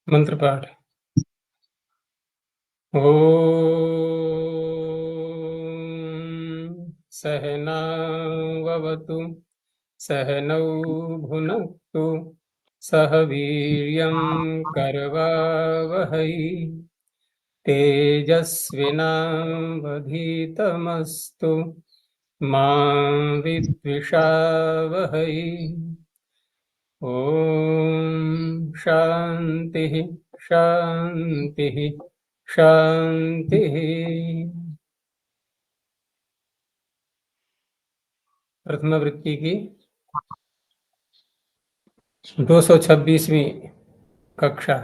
मंत्र पाठ। ॐ सहनाववतु सहनौ भुनक्तु सह वीर्यं करवावहै तेजस्विनावधीतमस्तु मा विद्विषावहै। ॐ शान्तिः शान्तिः शान्तिः। प्रथम वृत्ति की 226वीं कक्षा।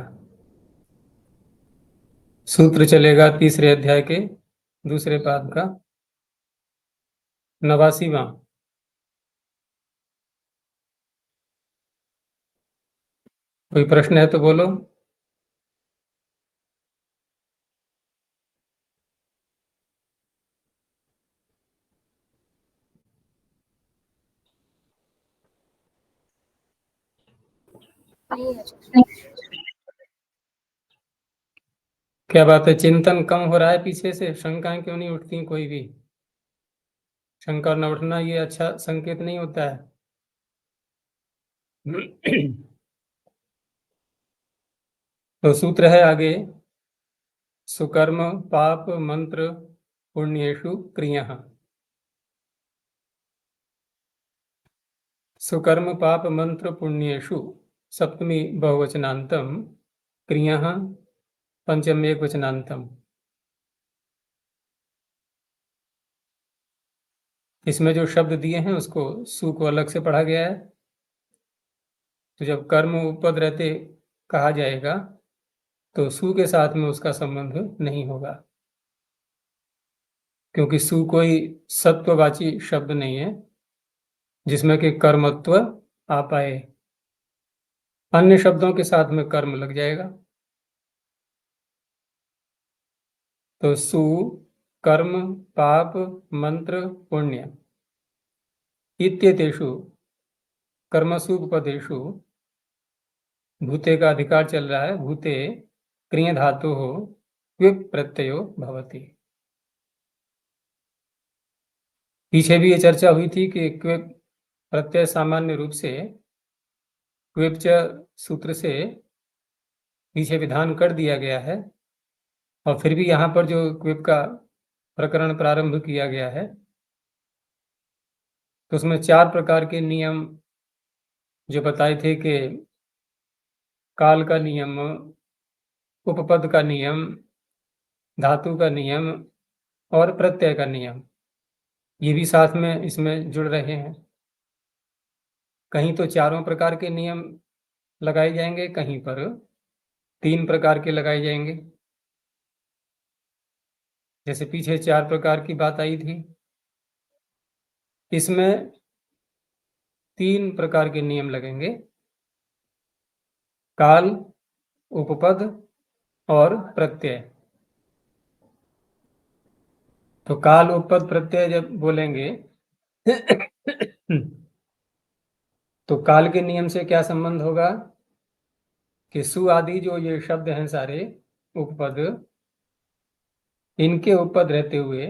सूत्र चलेगा तीसरे अध्याय के दूसरे पाद का 89वां। कोई प्रश्न है तो बोलो। क्या बात है, चिंतन कम हो रहा है पीछे से? शंकाएं क्यों नहीं उठती कोई भी? शंका न उठना ये अच्छा संकेत नहीं होता है। तो सूत्र है आगे, सुकर्म पाप मंत्र पुण्येषु क्रियः। सुकर्म पाप मंत्र पुण्येषु सप्तमी बहुवचनांतम क्रियः पंचमी एकवचनांतम। इसमें जो शब्द दिए हैं उसको सु को अलग से पढ़ा गया है। तो जब कर्म उपपद रहते कहा जाएगा तो सु के साथ में उसका संबंध नहीं होगा, क्योंकि सु कोई सत्ववाची शब्द नहीं है जिसमें कि कर्मत्व आ पाए। अन्य शब्दों के साथ में कर्म लग जाएगा। तो सु कर्म पाप मंत्र पुण्य इत्येतेषु कर्मसुपदेषु भूते का अधिकार चल रहा है। भूते क्रिय धातु हो क्विप प्रत्ययो भवति। पीछे भी ये चर्चा हुई थी कि क्विप प्रत्यय सामान्य रूप से क्विपच सूत्र से पीछे विधान कर दिया गया है, और फिर भी यहाँ पर जो क्विप का प्रकरण प्रारंभ किया गया है तो उसमें 4 प्रकार के नियम जो बताए थे कि काल का नियम, उपपद का नियम, धातु का नियम और प्रत्यय का नियम, ये भी साथ में इसमें जुड़ रहे हैं। कहीं तो चारों प्रकार के नियम लगाए जाएंगे, कहीं पर 3 प्रकार के लगाए जाएंगे। जैसे पीछे 4 प्रकार की बात आई थी, इसमें 3 प्रकार के नियम लगेंगे, काल, उपपद और प्रत्यय। तो काल उपपद प्रत्यय जब बोलेंगे तो काल के नियम से क्या संबंध होगा कि सु आदि जो ये शब्द हैं सारे उपपद, इनके उपपद रहते हुए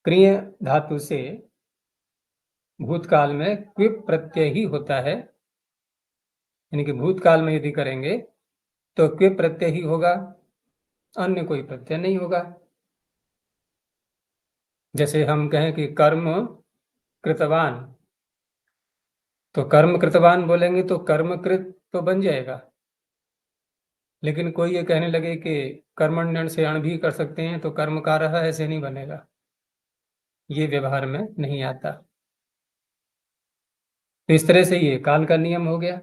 क्रिय धातु से भूतकाल में क्विप प्रत्यय ही होता है। यानी कि भूतकाल में यदि करेंगे तो क्विप प्रत्यय ही होगा, अन्य कोई प्रत्यय नहीं होगा। जैसे हम कहें कि कर्म कृतवान, तो कर्म कृतवान बोलेंगे तो कर्मकृत तो बन जाएगा, लेकिन कोई ये कहने लगे कि कर्मण्यण से अण भी कर सकते हैं तो कर्मकारः ऐसे नहीं बनेगा, ये व्यवहार में नहीं आता। तो इस तरह से ये काल का नियम हो गया।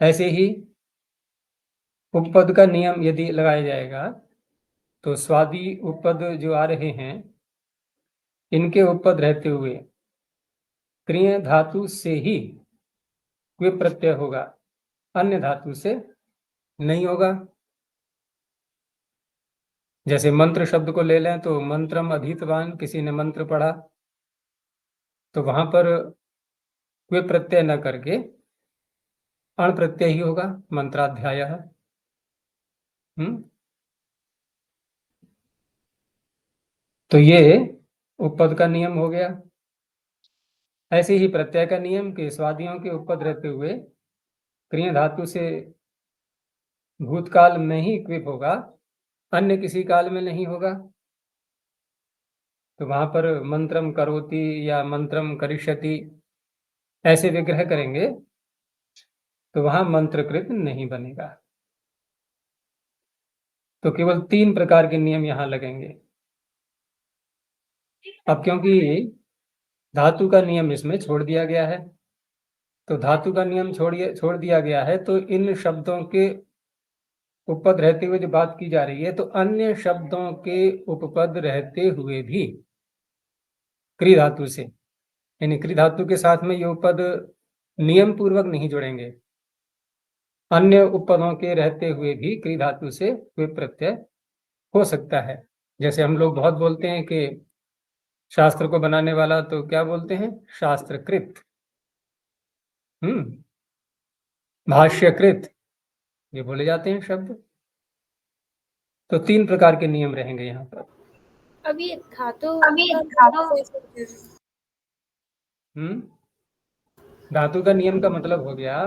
ऐसे ही उपपद का नियम यदि लगाया जाएगा तो स्वादि उपपद जो आ रहे हैं इनके उपपद रहते हुए क्रिय धातु से ही क्विप प्रत्यय होगा, अन्य धातु से नहीं होगा। जैसे मंत्र शब्द को ले लें तो मंत्रम अधीतवान, किसी ने मंत्र पढ़ा, तो वहां पर क्वे प्रत्यय न करके अण प्रत्यय ही होगा, मंत्राध्याय। तो ये उपपद का नियम हो गया। ऐसे ही प्रत्यय का नियम कि स्वादियों के उपपद रहते हुए क्रिया धातु से भूतकाल में ही क्विप होगा, अन्य किसी काल में नहीं होगा। तो वहां पर मंत्रम करोति या मंत्रम करिष्यति ऐसे विग्रह करेंगे तो वहां मंत्रकृत नहीं बनेगा। तो केवल 3 प्रकार के नियम यहां लगेंगे। अब क्योंकि धातु का नियम इसमें छोड़ दिया गया है, तो धातु का नियम छोड़ दिया गया है, तो इन शब्दों के उपपद रहते हुए जो बात की जा रही है, तो अन्य शब्दों के उपपद रहते हुए भी क्री धातु से, यानी क्री धातु के साथ में ये उपपद नियम पूर्वक नहीं जुड़ेंगे। अन्य उपपदों के रहते हुए भी क्री धातु से कोई प्रत्यय हो सकता है। जैसे हम लोग बहुत बोलते हैं कि शास्त्र को बनाने वाला, तो क्या बोलते हैं? शास्त्रकृत, भाष्यकृत, ये बोले जाते हैं शब्द। तो 3 प्रकार के नियम रहेंगे यहाँ पर। अभी धातु धातु का नियम का मतलब हो गया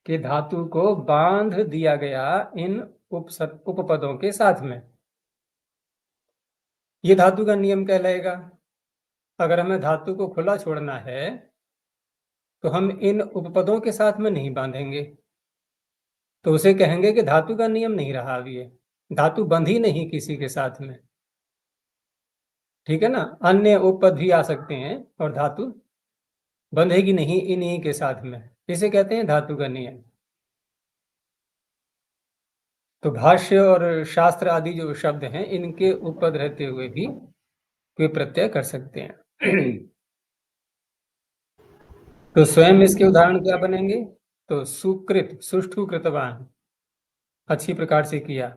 कि धातु को बांध दिया गया इन उपपदों के साथ में, ये धातु का नियम कहलाएगा। अगर हमें धातु को खुला छोड़ना है तो हम इन उपपदों के साथ में नहीं बांधेंगे, तो उसे कहेंगे कि धातु का नियम नहीं रहा। अभी ये धातु बंधी नहीं किसी के साथ में, ठीक है ना। अन्य उपपद भी आ सकते हैं और धातु बंधेगी नहीं इन्हीं के साथ में, इसे कहते हैं धातु का नियम। तो भाष्य और शास्त्र आदि जो शब्द हैं, इनके उपपद रहते हुए भी कोई प्रत्यय कर सकते हैं। तो स्वयं इसके उदाहरण क्या बनेंगे? तो सुकृत, सुष्ठु कृतवान, अच्छी प्रकार से किया।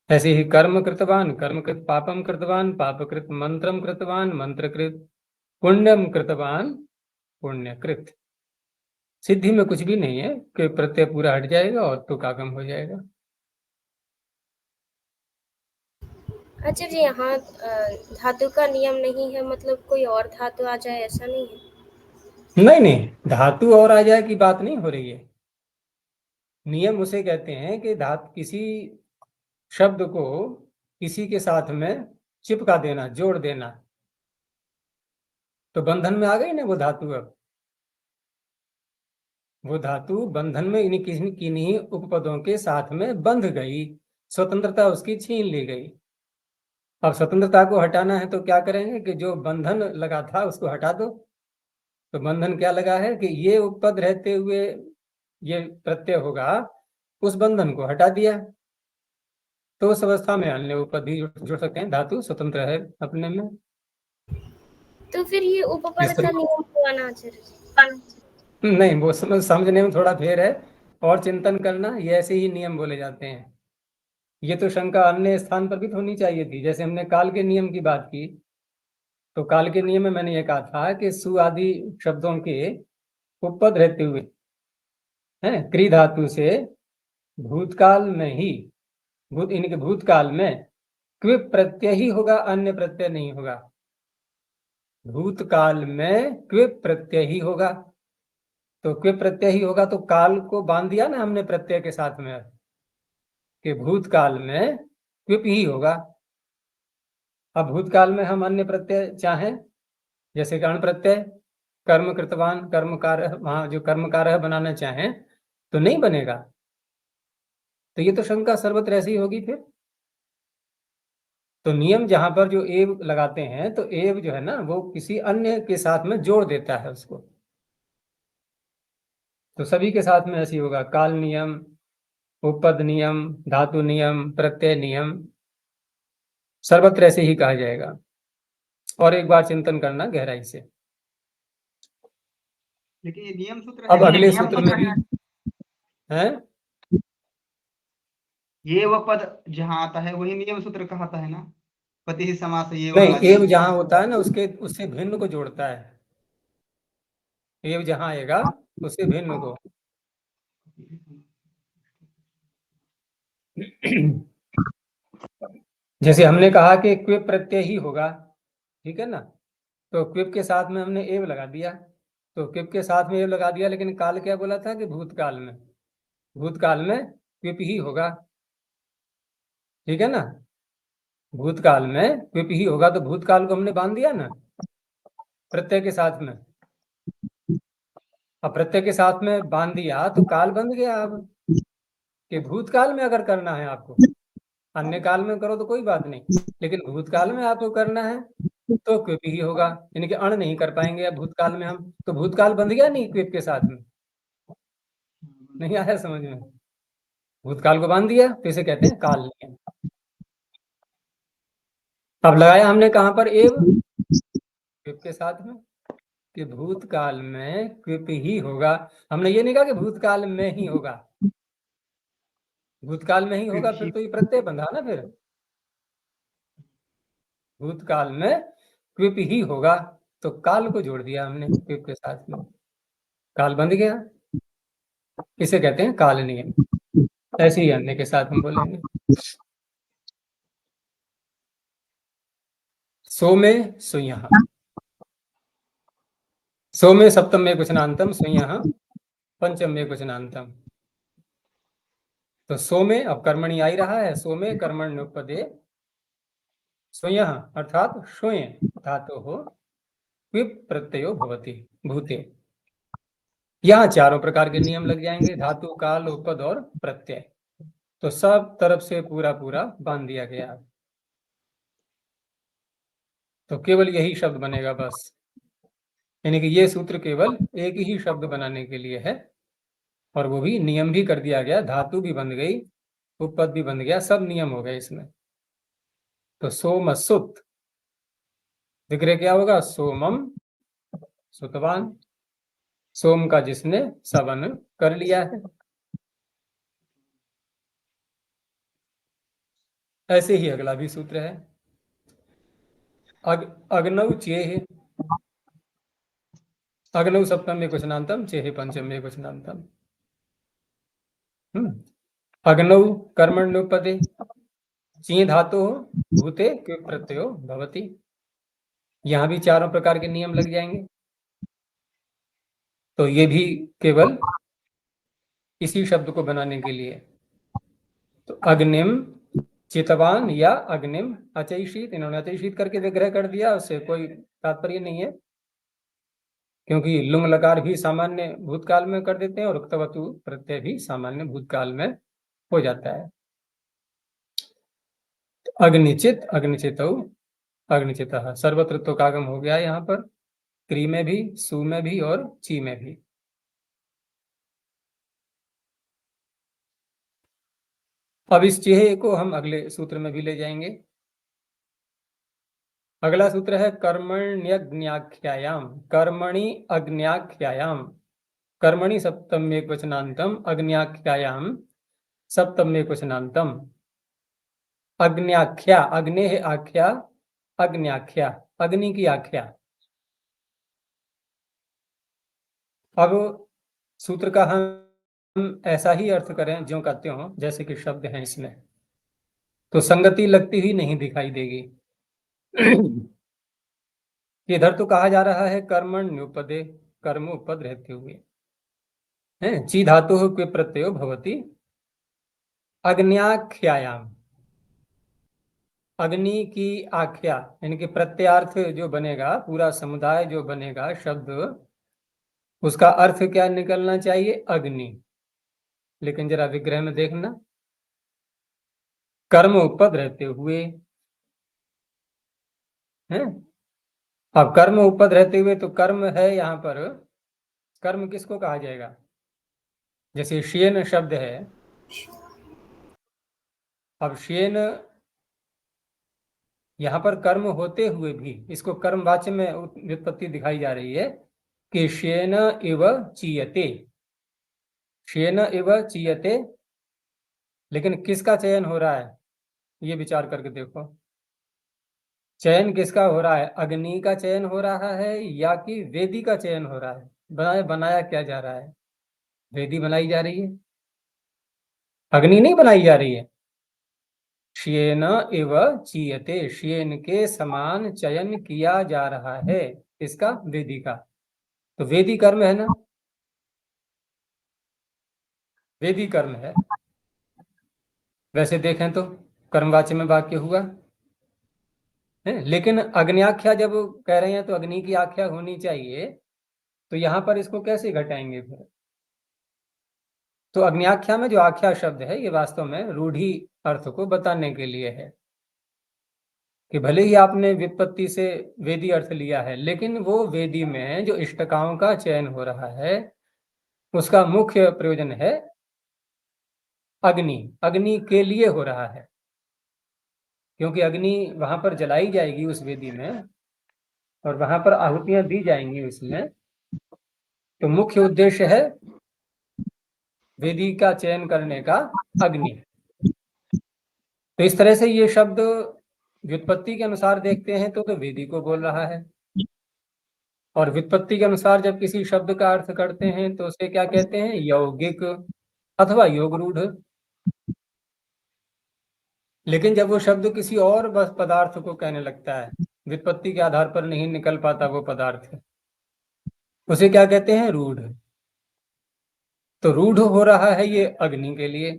ऐसे ही कर्म कृतवान, कर्मकृत पापम कृतवान, पापकृत मंत्रम कृतवान, मंत्रकृत पुण्यम कृतवान, पुण्यकृत। सिद्धि में कुछ भी नहीं है कि प्रत्यय पूरा हट जाएगा और तुकागम हो जाएगा। अच्छा जी, यहाँ धातु का नियम नहीं है, मतलब कोई और धातु आ जाए ऐसा नहीं है? नहीं, धातु और आ जाए की बात नहीं हो रही है। नियम उसे कहते हैं कि किसी शब्द को किसी के साथ में चिपका देना, जोड़ देना, तो बंधन में आ गई ना वो धातु। अब वो धातु बंधन में इन्हीं किन्हीं उपपदों के साथ में बंध गई, स्वतंत्रता उसकी छीन ली गई। अब स्वतंत्रता को हटाना है तो क्या करेंगे कि जो बंधन लगा था उसको हटा दो। तो बंधन क्या लगा है कि ये उपपद रहते हुए ये प्रत्यय होगा, उस बंधन को हटा दिया, तो उस अवस्था में अन्य उपपद भी जुड़ सकते हैं। धातु स्वतंत्र है अपने में। तो फिर ये उपपद का नियम हुआ ना आचार्य? नहीं, वो समझने में थोड़ा फेर है, और चिंतन करना, ये ऐसे ही नियम बोले जाते हैं। ये तो शंका अन्य स्थान पर भी तो होनी चाहिए थी। जैसे हमने काल के नियम की बात की, तो काल के नियम में मैंने ये कहा था कि सु आदि शब्दों के उपपद रहते हुए हैं क्री धातु से भूतकाल में ही, इनके भूतकाल में क्विप प्रत्यय ही होगा, अन्य प्रत्यय नहीं होगा। भूतकाल में क्विप प्रत्यय ही होगा, तो क्विप प्रत्यय ही होगा तो काल को बांध दिया ना हमने प्रत्यय के साथ में, कि भूतकाल में क्विप ही होगा। अब भूतकाल में हम अन्य प्रत्यय चाहें, जैसे गण प्रत्यय कर्म कृतवान, कर्मकार, वहां जो कर्मकार बनाना चाहें तो नहीं बनेगा। तो ये तो शंका सर्वत्र ऐसी होगी फिर। तो नियम जहां पर जो एव लगाते हैं, तो एव जो है ना वो किसी अन्य के साथ में जोड़ देता है उसको। तो सभी के साथ में ऐसी होगा, काल नियम, उपपद नियम, धातु नियम, प्रत्यय नियम, सर्वत्र ऐसे ही कहा जाएगा। और एक बार चिंतन करना गहराई से। लेकिन ये नियम सूत्र अब अगले सूत्र में भी है, ये वह पद जहाँ आता है वही नियम सूत्र कहता है ना। पति ही समास ये नहीं, वाला एव जहां होता है ना उसके उससे भिन्न को जोड़ता है। एव जहां आएगा उससे भिन्न को। जैसे हमने कहा कि क्विप प्रत्यय ही होगा, ठीक है ना, तो क्विप के साथ में हमने एव लगा दिया, तो क्विप के साथ में एव लगा दिया, लेकिन काल क्या बोला था कि भूतकाल में, भूतकाल में क्विप ही होगा, ठीक है ना, भूतकाल में क्विप ही होगा, तो भूतकाल को हमने बांध दिया ना प्रत्यय के साथ में। अब प्रत्यय के साथ में बांध दिया तो काल बंध गया। अब कि भूतकाल में अगर करना है आपको, अन्य काल में करो तो कोई बात नहीं, लेकिन भूतकाल में आपको करना है तो क्विप ही होगा, यानी कि अण नहीं कर पाएंगे अब भूतकाल में हम, तो भूतकाल बंध गया नहीं क्विप के साथ में। नहीं आया समझ में? भूतकाल को बांध दिया तो इसे कहते हैं काल नियम। अब लगाया हमने कहां पर एव, क्विप के साथ में, कि भूतकाल में क्विप ही होगा। हमने ये नहीं कहा कि भूतकाल में ही होगा, भूतकाल में ही होगा फिर तो ये प्रत्यय बंधा ना, फिर भूतकाल में क्विप ही होगा, तो काल को जोड़ दिया हमने क्विप के साथ में, काल बंध गया, इसे कहते हैं काल नियम। ऐसे ही अन्य के साथ हम बोलेंगे। सो में सुयः, सो में सप्तम में क्वचनांतम, सुयः पंचम में क्वचनांतम। तो सो में अब कर्मणि आ ही रहा है, सो में कर्मण्युपदे सुयः अर्थात शुय धातु हो क्विप प्रत्ययो भवति भूते। यहाँ चारों प्रकार के नियम लग जाएंगे, धातु, काल, उपपद और प्रत्यय, तो सब तरफ से पूरा पूरा बांध दिया गया। तो केवल यही शब्द बनेगा बस, यानी कि ये सूत्र केवल एक ही शब्द बनाने के लिए है, और वो भी नियम भी कर दिया गया, धातु भी बन गई, उपपद भी बन गया, सब नियम हो गए इसमें। तो सोम सुत विग्रह क्या होगा? सोमम सुतवान, सोम का जिसने सवन कर लिया है। ऐसे ही अगला भी सूत्र है, अग्नौ चेह, अग्नौ सप्तम में क्वचनांतम, चेह पंचम में क्वचनांतम। अग्नौ कर्मण्युपदे ची धातु भूते क्विप प्रत्ययो भवति। यहां भी चारों प्रकार के नियम लग जाएंगे, तो ये भी केवल इसी शब्द को बनाने के लिए। तो अग्निम चितवान या अग्निम अचैषित, इन्होंने अचैषित करके विग्रह कर दिया, उससे कोई तात्पर्य नहीं है, क्योंकि लुंग लकार भी सामान्य भूतकाल में कर देते हैं और उक्तवतु प्रत्यय भी सामान्य भूतकाल में हो जाता है। अग्निचित, अग्निचितौ, अग्निचितः, सर्वत्र तो कागम हो गया यहाँ पर, क्री में भी, सु में भी और ची में भी। अब इस चेह को हम अगले सूत्र में भी ले जाएंगे। अगला सूत्र है कर्मण्यज्ञाख्यायाम, कर्मणि अग्न्याख्यायाम, कर्मणि सप्तम में क्वचनांतम, अग्न्याख्यायाम सप्तम में क्वचनांतम। अग्न्याख्या, अग्ने है आख्या, अग्न्याख्या अग्नि की आख्या। अब सूत्र का हम ऐसा ही अर्थ करें ज्यों कहते हो जैसे कि शब्द हैं इसमें, तो संगति लगती हुई नहीं दिखाई देगी। इधर तो कहा जा रहा है कर्मण्युपदे, कर्म उपद रहते हुए है, ची धातु के प्रत्ययो भवति अग्न्याख्यायाम, अग्नि की आख्या, यानी कि प्रत्यार्थ जो बनेगा, पूरा समुदाय जो बनेगा शब्द, उसका अर्थ क्या निकलना चाहिए? अग्नि। लेकिन जरा विग्रह में देखना, कर्म उपद रहते हुए है। अब कर्म उपद रहते हुए तो कर्म है यहाँ पर, कर्म किसको कहा जाएगा? जैसे शेन शब्द है, अब शेन यहाँ पर कर्म होते हुए भी इसको कर्मवाच्य में व्युत्पत्ति दिखाई जा रही है कि शेन इव चीयते, शेन इव चीयते, लेकिन किसका चयन हो रहा है ये विचार करके देखो। चयन किसका हो रहा है? अग्नि का चयन हो रहा है या कि वेदी का चयन हो रहा है? बनाया क्या जा रहा है? वेदी बनाई जा रही है, अग्नि नहीं बनाई जा रही है। श्येन इव चीयते, श्येन के समान चयन किया जा रहा है। इसका? वेदी का। तो वेदी कर्म है ना, वेदी कर्म है। वैसे देखें तो कर्मवाच्य में वाक्य हुआ है, लेकिन अग्न्याख्या जब कह रहे हैं तो अग्नि की आख्या होनी चाहिए, तो यहां पर इसको कैसे घटाएंगे फिर? तो अग्न्याख्या में जो आख्या शब्द है ये वास्तव में रूढ़ी अर्थ को बताने के लिए है कि भले ही आपने व्युत्पत्ति से वेदी अर्थ लिया है, लेकिन वो वेदी में जो इष्टकाओं का चयन हो रहा है उसका मुख्य प्रयोजन है अग्नि, अग्नि के लिए हो रहा है, क्योंकि अग्नि वहां पर जलाई जाएगी उस वेदी में और वहां पर आहुतियां दी जाएंगी उसमें। तो मुख्य उद्देश्य है वेदी का चयन करने का अग्नि। तो इस तरह से ये शब्द व्युत्पत्ति के अनुसार देखते हैं तो वेदी को बोल रहा है, और व्युत्पत्ति के अनुसार जब किसी शब्द का अर्थ करते हैं तो उसे क्या कहते हैं? यौगिक अथवा योग रूढ़। लेकिन जब वो शब्द किसी और बस पदार्थ को कहने लगता है, व्युत्पत्ति के आधार पर नहीं निकल पाता वो पदार्थ, उसे क्या कहते हैं? रूढ़। तो रूढ़ हो रहा है ये अग्नि के लिए,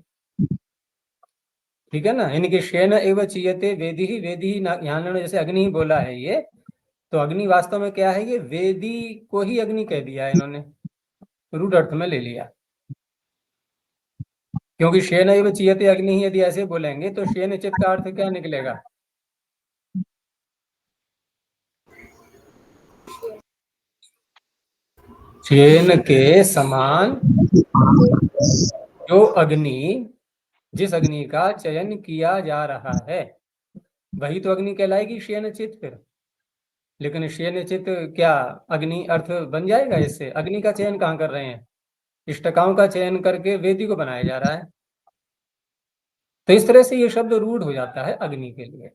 ठीक है ना। इनके शेन एवं चीयते वेदी ही, वेदी ही यहाँ इन्होंने जैसे अग्नि ही बोला है ये, तो अग्नि वास्तव में क्या है? ये वेदी को ही अग्नि कह दिया है इन्होंने, रूढ़ अर्थ में ले लिया। क्योंकि शेन एवं चीयते अग्नि ही यदि ऐसे बोलेंगे तो शेन चित का अर्थ क्या निकलेगा? शेन के समान जो अग्नि, जिस अग्नि का चयन किया जा रहा है वही तो अग्नि कहलाएगी शयनचित फिर। लेकिन शयनचित क्या अग्नि अर्थ बन जाएगा इससे? अग्नि का चयन कहाँ कर रहे हैं? इष्टकाओं का चयन करके वेदी को बनाया जा रहा है। तो इस तरह से ये शब्द रूढ़ हो जाता है अग्नि के लिए।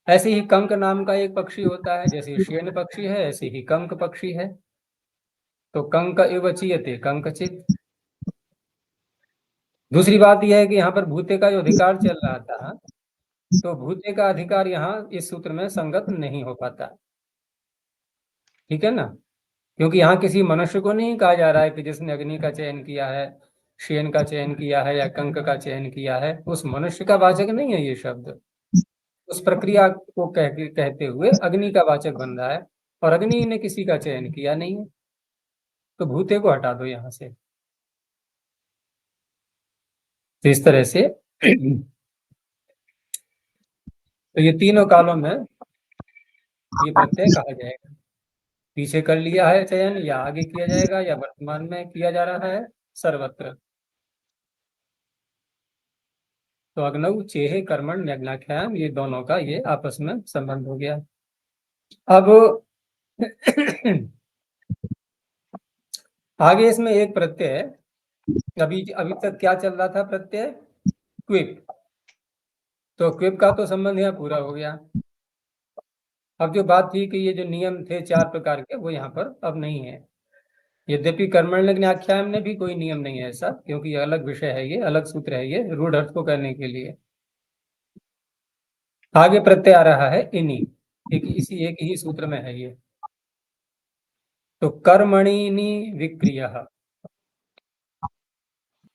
ऐसे ही कंक नाम का एक पक्षी होता है, जैसे शयन पक्षी है ऐसे ही कंक पक्षी है। तो कंक इव चीयते, कंकचित। दूसरी बात यह है कि यहाँ पर भूते का जो अधिकार चल रहा था, तो भूते का अधिकार यहाँ इस सूत्र में संगत नहीं हो पाता, ठीक है ना। क्योंकि यहाँ किसी मनुष्य को नहीं कहा जा रहा है कि जिसने अग्नि का चयन किया है, शयन का चयन किया है या कंक का चयन किया है, उस मनुष्य का वाचक नहीं है ये शब्द। उस प्रक्रिया को कहते हुए अग्नि का वाचक बन रहा है, और अग्नि ने किसी का चयन किया नहीं है, तो भूते को हटा दो यहाँ से। तो इस तरह से तो ये तीनों कालों में ये प्रत्यय कहा जाएगा। पीछे कर लिया है चयन, या आगे किया जाएगा, या वर्तमान में किया जा रहा है, सर्वत्र। तो अग्नौ चेहे कर्मण न्यग्नाख्याम, ये दोनों का ये आपस में संबंध हो गया। अब आगे इसमें एक प्रत्यय, अभी अभी तक क्या चल रहा था? प्रत्यय क्विप। तो क्विप का तो संबंध यहाँ पूरा हो गया। अब जो बात थी कि ये जो नियम थे 4 प्रकार के, वो यहाँ पर अब नहीं है। यद्यपि कर्मण्यज्ञाख्याम में भी कोई नियम नहीं है ऐसा, क्योंकि ये अलग विषय है, ये अलग सूत्र है, ये रूढ़ अर्थ को करने के लिए। आगे प्रत्यय आ रहा है इनी, इसी एक ही सूत्र में है ये। तो कर्मणि विक्रिय,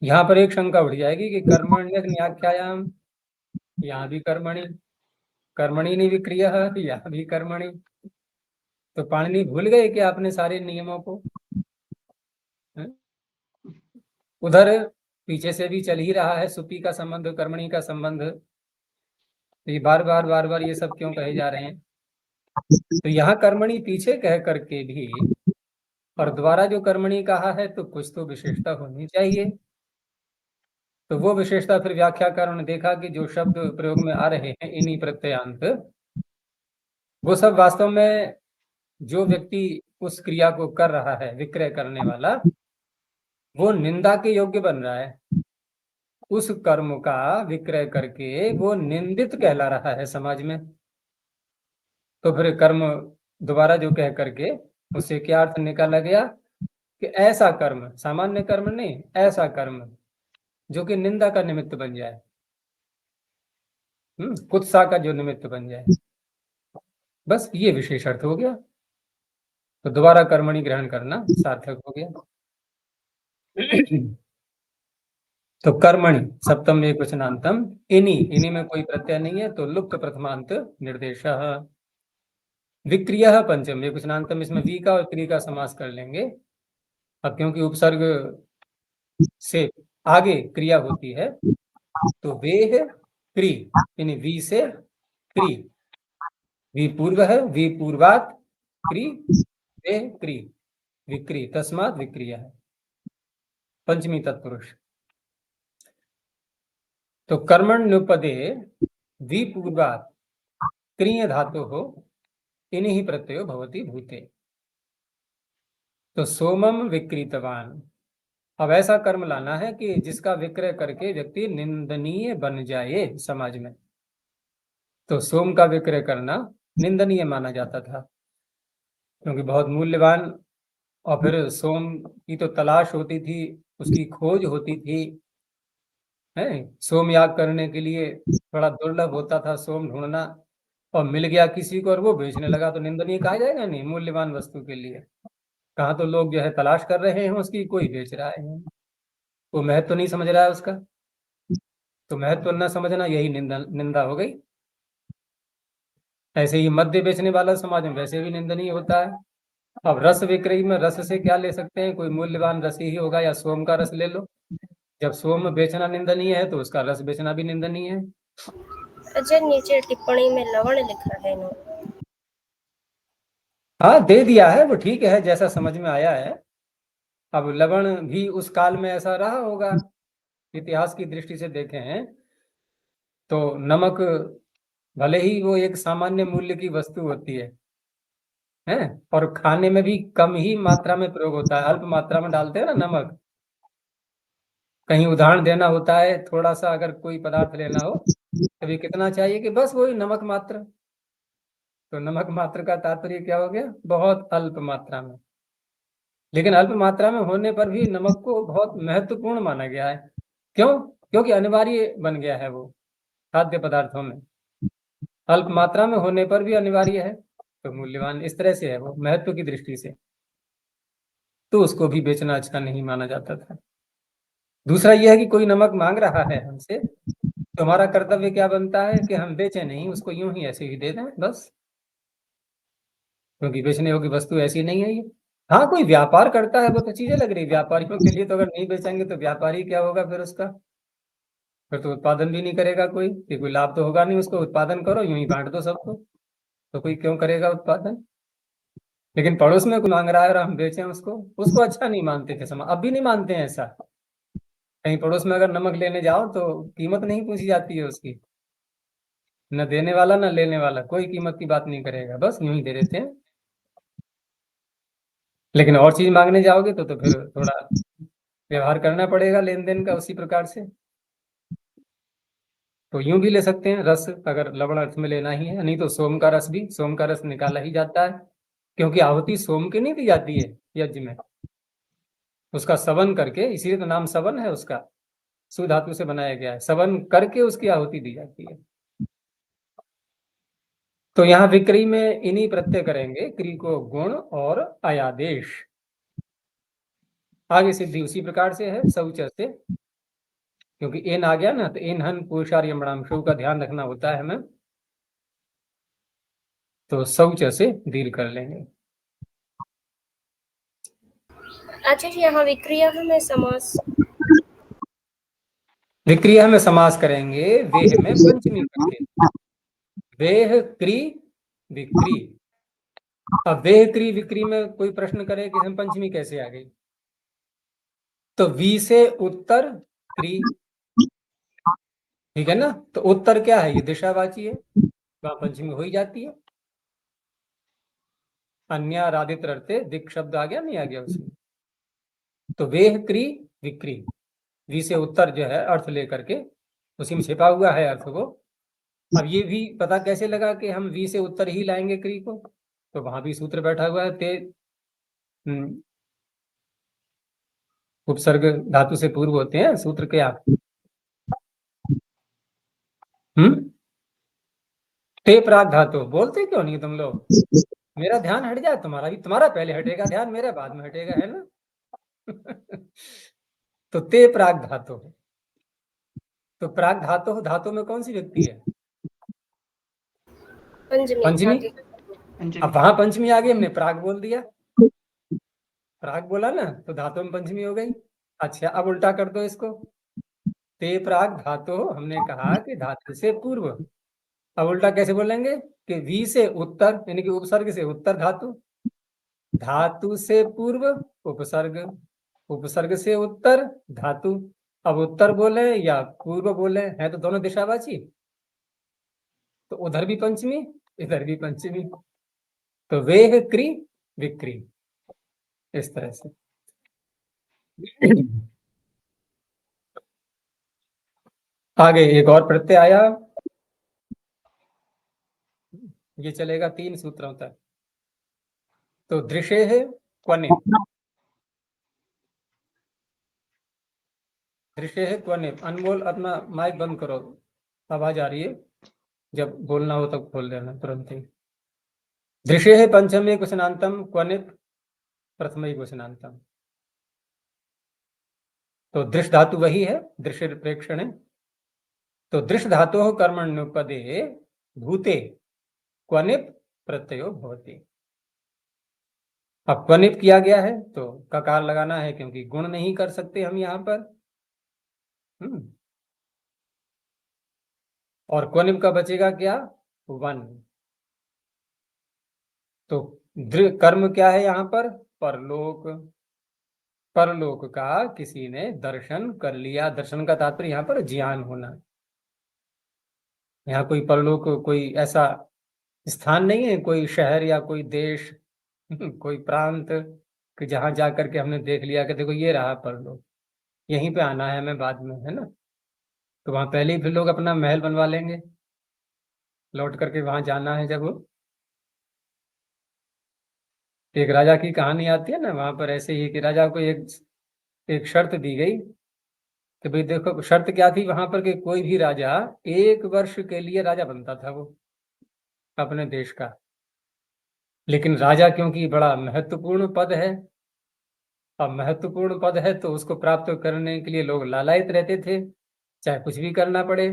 यहाँ पर एक शंका उठ जाएगी कि कर्मण्यज्ञाख्यायाम, यहाँ भी कर्मणि, कर्मणि नि विक्रिय, यहाँ भी कर्मणि। तो पाणिनि भूल गए कि आपने सारे नियमों को? उधर पीछे से भी चल ही रहा है सुपी का संबंध, कर्मणि का संबंध, तो ये बार बार ये सब क्यों कहे जा रहे हैं? तो यहाँ कर्मणि पीछे कह करके भी और द्वारा जो कर्मणि कहा है, तो कुछ तो विशेषता होनी चाहिए। तो वो विशेषता फिर व्याख्याकारों ने देखा कि जो शब्द प्रयोग में आ रहे हैं इन्हीं प्रत्ययांत, वो सब वास्तव में जो व्यक्ति उस क्रिया को कर रहा है, विक्रय करने वाला, वो निंदा के योग्य बन रहा है। उस कर्म का विक्रय करके वो निंदित कहला रहा है समाज में। तो फिर कर्म दोबारा जो कह करके उससे क्या अर्थ निकाला गया कि ऐसा कर्म, सामान्य कर्म नहीं, ऐसा कर्म जो कि निंदा का निमित्त बन जाए, कुत्सा का जो निमित्त बन जाए, बस ये विशेष अर्थ हो गया। तो दोबारा कर्मणि ग्रहण करना सार्थक हो गया। तो कर्मणि सप्तम एक वचनांतम, इन्हीं में कोई प्रत्यय नहीं है, तो लुप्त प्रथमांत निर्देश। विक्रिय पंचम एक वचनांतम, इसमें वी का और क्री का समास कर लेंगे। अब क्योंकि उपसर्ग से आगे क्रिया होती है, तो वेह क्री, यानी वी से क्री, वी पूर्व है, वी पूर्वात क्री, वे क्री, विक्री, तस्मात विक्रिया है, पंचमी तत्पुरुष। तो कर्मण्युपदे विपूर्वात क्रिय धातु हो, इन्हीं प्रत्ययो भवति भूते। तो सोमम विक्रीतवान, अब ऐसा कर्म लाना है कि जिसका विक्रय करके व्यक्ति निंदनीय बन जाए समाज में। तो सोम का विक्रय करना निंदनीय माना जाता था, क्योंकि बहुत मूल्यवान, और फिर सोम की तो तलाश होती थी, उसकी खोज होती थी, है। सोम याग करने के लिए बड़ा दुर्लभ होता था सोम ढूंढना, और मिल गया किसी को और वो बेचने लगा तो निंदनीय कहा जाएगा नहीं, मूल्यवान वस्तु के लिए। कहाँ तो लोग जो है तलाश कर रहे हैं उसकी, कोई बेच रहा है, वो महत्व तो नहीं समझ रहा है उसका, तो महत्व न समझना यही निंदा हो गई। ऐसे ही मद्य बेचने वाला समाज में वैसे भी निंदनीय होता है। अब रस विक्रय में रस से क्या ले सकते हैं, कोई मूल्यवान रस ही होगा, या सोम का रस ले लो। जब सोम बेचना निंदनीय है तो उसका रस बेचना भी निंदनीय है। अच्छा, नीचे टिप्पणी में लवण लिखा है इन्होंने। हाँ, दे दिया है वो, ठीक है, जैसा समझ में आया है। अब लवण भी उस काल में ऐसा रहा होगा, इतिहास की दृष्टि से देखें तो नमक भले ही वो एक सामान्य मूल्य की वस्तु होती है, और खाने में भी कम ही मात्रा में प्रयोग होता है, अल्प मात्रा में डालते हैं ना नमक। कहीं उदाहरण देना होता है, थोड़ा सा अगर कोई पदार्थ लेना हो तभी कितना चाहिए, कि बस वही नमक मात्र। तो नमक मात्र का तात्पर्य क्या हो गया, बहुत अल्प मात्रा में। लेकिन अल्प मात्रा में होने पर भी नमक को बहुत महत्वपूर्ण माना गया है। क्यों? क्योंकि अनिवार्य बन गया है वो खाद्य पदार्थों में, अल्प मात्रा में होने पर भी अनिवार्य है, तो मूल्यवान इस तरह से है वो महत्व की दृष्टि से। तो उसको भी बेचना अच्छा नहीं माना जाता था। दूसरा यह है कि कोई नमक मांग रहा है हमसे, तो हमारा कर्तव्य क्या बनता है कि हम बेचें नहीं, उसको यूं ही ऐसे ही दे दें बस, क्योंकि बेचने योग्य वस्तु ऐसी नहीं है ये। हाँ, कोई व्यापार करता है वो तो चीजें लग रही, व्यापारियों के लिए तो अगर नहीं बेचेंगे तो व्यापारी क्या होगा फिर उसका, फिर तो उत्पादन भी नहीं करेगा कोई, कि कोई लाभ तो होगा नहीं उसको। उत्पादन करो यूं ही बांट दो सबको, तो कोई क्यों करेगा उत्पादन। लेकिन पड़ोस में कोई मांग रहा है और हम बेचें उसको, उसको अच्छा नहीं मानते थे समाज, अब भी नहीं मानते हैं ऐसा। कहीं पड़ोस में अगर नमक लेने जाओ तो कीमत नहीं पूछी जाती है उसकी, न देने वाला न लेने वाला कोई कीमत की बात नहीं करेगा, बस यूं ही दे देते हैं। लेकिन और चीज मांगने जाओगे तो फिर थोड़ा व्यवहार करना पड़ेगा लेन देन का उसी प्रकार से। तो यूं भी ले सकते हैं रस, अगर लवण अर्थ में लेना ही है, नहीं तो सोम का रस भी, सोम का रस निकाला ही जाता है, क्योंकि आहुति सोम की नहीं दी जाती है यज्ञ में, उसका सवन करके, इसीलिए तो नाम सवन है उसका, सु धातु से बनाया गया है, सवन करके उसकी आहुति दी जाती है। तो यहाँ विक्री में इन्हीं प्रत्यय करेंगे, क्री को गुण और अयादेश। आगे सिद्धि उसी प्रकार से है, शौच से, क्योंकि एन आ गया ना, तो एन हन पुरुषार्यमणाम शु का ध्यान रखना होता है हमें, तो शौच से डील कर लेंगे। अच्छा जी, यहाँ विक्रिया में समास। विक्रिया में समास करेंगे वेह में पंचमी करके, वेह क्री विक्री। अब वेह क्री विक्री में कोई प्रश्न करे कि हम पंचमी कैसे आ गई, तो वी से उत्तर क्री, ठीक है ना। तो उत्तर क्या है, ये दिशावाची है, वहां पंचमी हो ही जाती है। अन्याराधित रखते दिक शब्द आ गया नहीं आ गया उसमें, तो वेह क्री विक्री, वी से उत्तर जो है अर्थ लेकर के उसी में छिपा हुआ है अर्थ वो। अब ये भी पता कैसे लगा कि हम वी से उत्तर ही लाएंगे क्री को, तो वहां भी सूत्र बैठा हुआ है ते उपसर्ग धातु से पूर्व होते हैं सूत्र के आप। ते प्राग धातु बोलते क्यों नहीं तुम लोग? मेरा ध्यान हट जाए, तुम्हारा भी, तुम्हारा पहले हटेगा ध्यान, मेरा बाद में हटेगा, है ना? तो ते प्राग धातु। तो प्राग धातु धातु में कौन सी व्यक्ति है? पंचमी। अब वहां पंचमी आ गई, हमने प्राग बोल दिया, प्राग बोला ना, तो धातु में पंचमी हो गई। अच्छा अब उल्टा कर दो इसको, ते प्राग धातु, हमने कहा कि धातु से पूर्व। अब उल्टा कैसे बोलेंगे कि वी से उत्तर, यानी कि उपसर्ग से उत्तर धातु, धातु से पूर्व उपसर्ग, उपसर्ग से उत्तर धातु। अब उत्तर बोले या पूर्व बोले, है तो दोनों दिशावाची, तो उधर भी पंचमी इधर भी पंचमी, तो वेह क्री विक्री, इस तरह से। आगे एक और प्रत्यय आया, ये चलेगा 3 सूत्रों तक। तो दृश्य है क्वनित, दृश्य है क्वनित। अनमोल अपना माइक बंद करो, आवाज आ रही है, जब बोलना हो तब खोल देना तुरंत ही। दृश्य है पंचमी क्वचनांतम, क्वनित प्रथम क्वचनांतम। तो दृश्य धातु वही है, दृश्य प्रेक्षण है। तो दृश्य धातु कर्मण्युपदे भूते क्वनित प्रत्ययो भवति। अब क्वनित किया गया है तो ककार लगाना है, क्योंकि गुण नहीं कर सकते हम यहाँ पर। और क्वनित का बचेगा क्या? वन। तो कर्म क्या है यहाँ पर? परलोक। परलोक का किसी ने दर्शन कर लिया, दर्शन का तात्पर्य यहाँ पर ज्ञान होना। यहाँ कोई परलोक कोई ऐसा स्थान नहीं है, कोई शहर या कोई देश कोई प्रांत कि जहां जा करके हमने देख लिया कि देखो ये रहा परलोक, यहीं पे आना है हमें बाद में, है ना? तो वहां पहले ही फिर लोग अपना महल बनवा लेंगे, लौट करके वहां जाना है जब। एक राजा की कहानी आती है ना, वहां पर ऐसे ही कि राजा को एक शर्त दी गई कि भाई देखो, शर्त क्या थी वहां पर कि कोई भी राजा 1 वर्ष के लिए राजा बनता था वो अपने देश का। लेकिन राजा क्योंकि बड़ा महत्वपूर्ण पद है, अब महत्वपूर्ण पद है तो उसको प्राप्त करने के लिए लोग लालायित रहते थे, चाहे कुछ भी करना पड़े।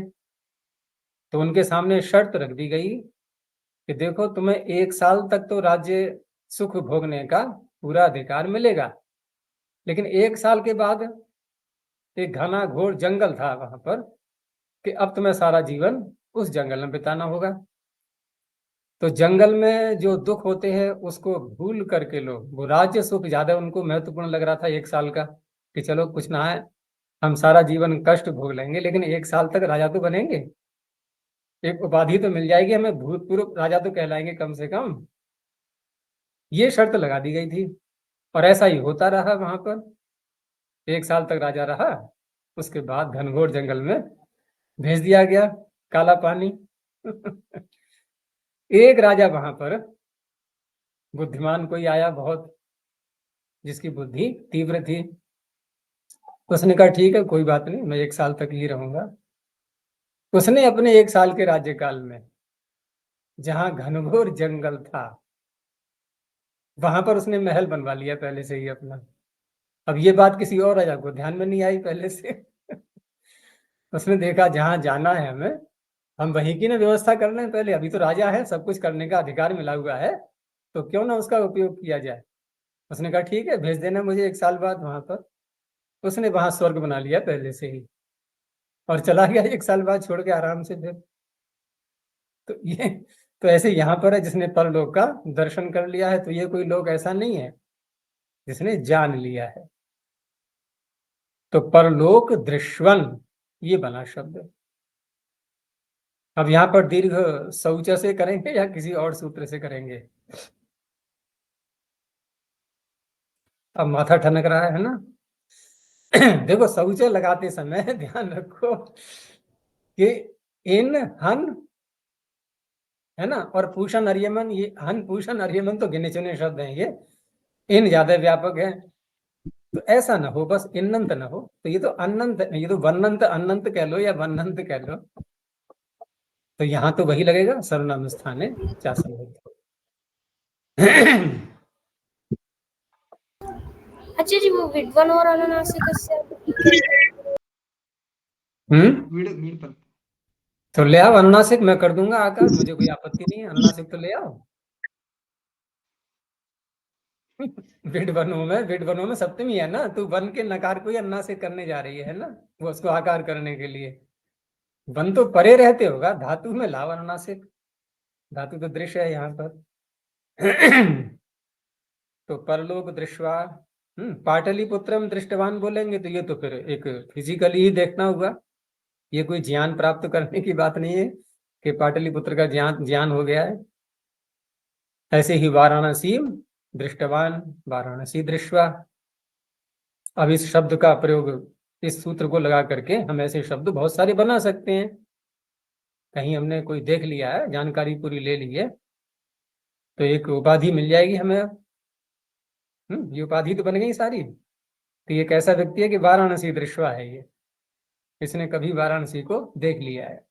तो उनके सामने शर्त रख दी गई कि देखो तुम्हें 1 साल तक तो राज्य सुख भोगने का पूरा अधिकार मिलेगा, लेकिन 1 साल के बाद एक घना घोर जंगल था वहां पर, कि अब तुम्हें सारा जीवन उस जंगल में बिताना होगा। तो जंगल में जो दुख होते हैं उसको भूल करके लोग, वो राज्य सुख ज्यादा उनको महत्वपूर्ण लग रहा था 1 साल का, कि चलो कुछ ना है, हम सारा जीवन कष्ट भोग लेंगे लेकिन 1 साल तक राजा तो बनेंगे, एक उपाधि तो मिल जाएगी हमें, भूतपूर्व राजा तो कहलाएंगे कम से कम। ये शर्त लगा दी गई थी और ऐसा ही होता रहा वहां पर। 1 साल तक राजा रहा, उसके बाद घनघोर जंगल में भेज दिया गया, काला पानी। एक राजा वहां पर बुद्धिमान कोई आया बहुत, जिसकी बुद्धि तीव्र थी, उसने कहा ठीक है कोई बात नहीं, मैं 1 साल तक ही रहूंगा। उसने अपने 1 साल के राज्यकाल में जहां घनघोर जंगल था वहां पर उसने महल बनवा लिया पहले से ही अपना। अब ये बात किसी और राजा को ध्यान में नहीं आई पहले से। उसने देखा जहां जाना है हमें, हम वहीं की ना व्यवस्था कर लें पहले, अभी तो राजा है, सब कुछ करने का अधिकार मिला हुआ है, तो क्यों ना उसका उपयोग किया जाए। उसने कहा ठीक है भेज देना मुझे 1 साल बाद वहां पर। उसने वहां स्वर्ग बना लिया पहले से ही और चला गया 1 साल बाद छोड़ के आराम से फिर। तो ये तो ऐसे यहाँ पर है, जिसने परलोक का दर्शन कर लिया है, तो ये कोई लोग ऐसा नहीं है जिसने जान लिया है। तो परलोक दृश्वन ये बना शब्द। अब यहाँ पर दीर्घ शौच से करेंगे या किसी और सूत्र से करेंगे? अब माथा ठनक रहा है ना? देखो शौच लगाते समय ध्यान रखो कि इन हन है ना, और पूषण अर्यमन, ये हन पूषण अर्यमन तो गिने चुने शब्द हैं, ये इन ज्यादा व्यापक है। तो ऐसा ना हो, बस इन्नंत ना हो, तो ये तो अनंत, ये तो वन्नंत अनंत कह लो या वन्नंत कह लो, तो यहाँ तो वही लगेगा सर्वनाम स्थाने चासंग। अच्छा जी, वो विद्वान और अनुनासिकस्य कैसे? वीड वीड पर तो ले आओ अनुनासिक, मैं कर दूंगा आकार, मुझे कोई आपत्ति नहीं है, अनुनासिक तो ले आओ। विड वनों में सप्तमी है ना, तू वन के नकार को ही अनुनासिक करने जा रही है ना, वो उसको आकार करने के लिए। वन तो परे रहते होगा, धातु में लाओ अनुनासिक, धातु तो दृश्य है यहाँ पर। तो परलोक दृश्वा, पाटलिपुत्रम दृष्टवान बोलेंगे तो ये तो फिर एक फिजिकली ही देखना होगा, ये कोई ज्ञान प्राप्त करने की बात नहीं है कि पाटलिपुत्र का ज्ञान ज्ञान हो गया है। ऐसे ही वाराणसी दृष्टवान, वाराणसी दृश्वा। अब इस शब्द का प्रयोग, इस सूत्र को लगा करके हम ऐसे शब्द बहुत सारे बना सकते हैं। कहीं हमने कोई देख लिया है, जानकारी पूरी ले ली है, तो एक उपाधि मिल जाएगी हमें। ये उपाधि तो बन गई सारी। तो ये कैसा व्यक्ति है कि वाराणसी दृश्वा है, ये इसने कभी वाराणसी को देख लिया है।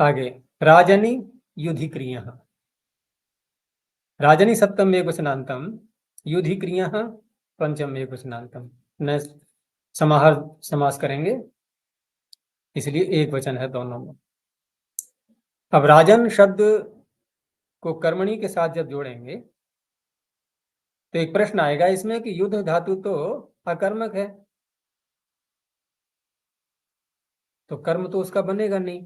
आगे राजनी युधिक्रिय, राजनी सप्तम एक वचनांतम, युधिक्रिय पंचम एक वचनांतम। न समाहार समास करेंगे, इसलिए एक वचन है दोनों में। अब राजन शब्द को कर्मणी के साथ जब जोड़ेंगे तो एक प्रश्न आएगा इसमें कि युद्ध धातु तो अकर्मक है, तो कर्म तो उसका बनेगा नहीं,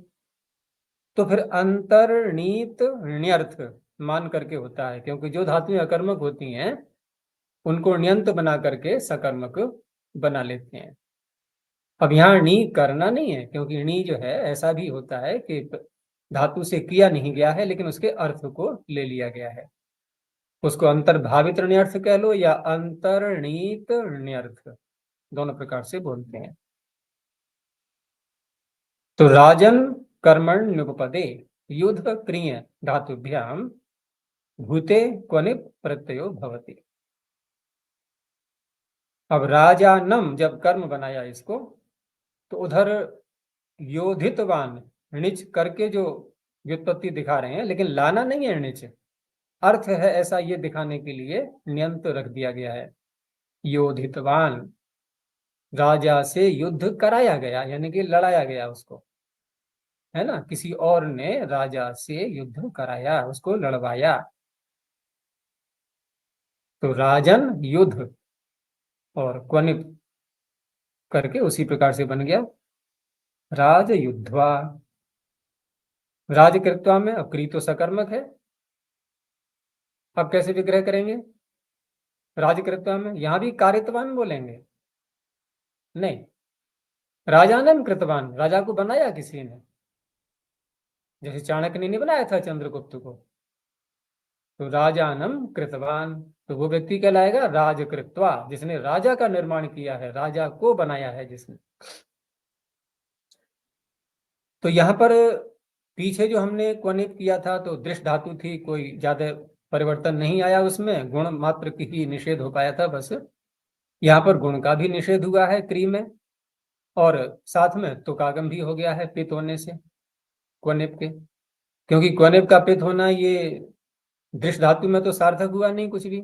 तो फिर अंतर्णीत ण्यर्थ मान करके होता है, क्योंकि जो धातुएं अकर्मक होती हैं उनको ण्यंत बना करके सकर्मक बना लेते हैं। अब यहाँ णी करना नहीं है, क्योंकि णी जो है ऐसा भी होता है कि धातु से किया नहीं गया है लेकिन उसके अर्थ को ले लिया गया है, उसको अंतर्भावित ण्यर्थ कह लो या अंतर्णीत ण्यर्थ, दोनों प्रकार से बोलते हैं। तो राजन कर्मण नुपपदे युद्ध क्रिय धातुभ्याम भूते क्वनिप प्रत्ययो भवति। अब राजानम जब कर्म बनाया इसको, तो उधर योधितवान णिच करके जो व्युत्पत्ति दिखा रहे हैं, लेकिन लाना नहीं है णिच, अर्थ है ऐसा ये दिखाने के लिए ण्यंत रख दिया गया है। योधितवान, राजा से युद्ध कराया गया, यानी कि लड़ाया गया उसको, है ना, किसी और ने राजा से युद्ध कराया, उसको लड़वाया। तो राजन युद्ध और क्वनिप करके उसी प्रकार से बन गया राज युद्धवा। राजकृत्वा में अब क्री तो सकर्मक है, अब कैसे विग्रह करेंगे राजकृत्वा में? यहां भी कारितवान बोलेंगे? नहीं, राजानन कृतवान, राजा को बनाया किसी ने, जैसे चाणक्य ने नहीं बनाया था चंद्रगुप्त को, तो राजानम कृतवान, तो वो व्यक्ति कहलाएगा राजकृत्वा, जिसने राजा का निर्माण किया है, राजा को बनाया है जिसने। तो यहाँ पर पीछे जो हमने क्वनित किया था तो दृष्ट धातु थी, कोई ज्यादा परिवर्तन नहीं आया उसमें, गुण मात्र की ही निषेध हो पाया था बस। यहाँ पर गुण का भी निषेध हुआ है क्री में, और साथ में तुकागम भी हो गया है पित होने से क्वनिप के, क्योंकि क्वनिप का पित होना ये दृष्ट धातु में तो सार्थक हुआ नहीं कुछ भी,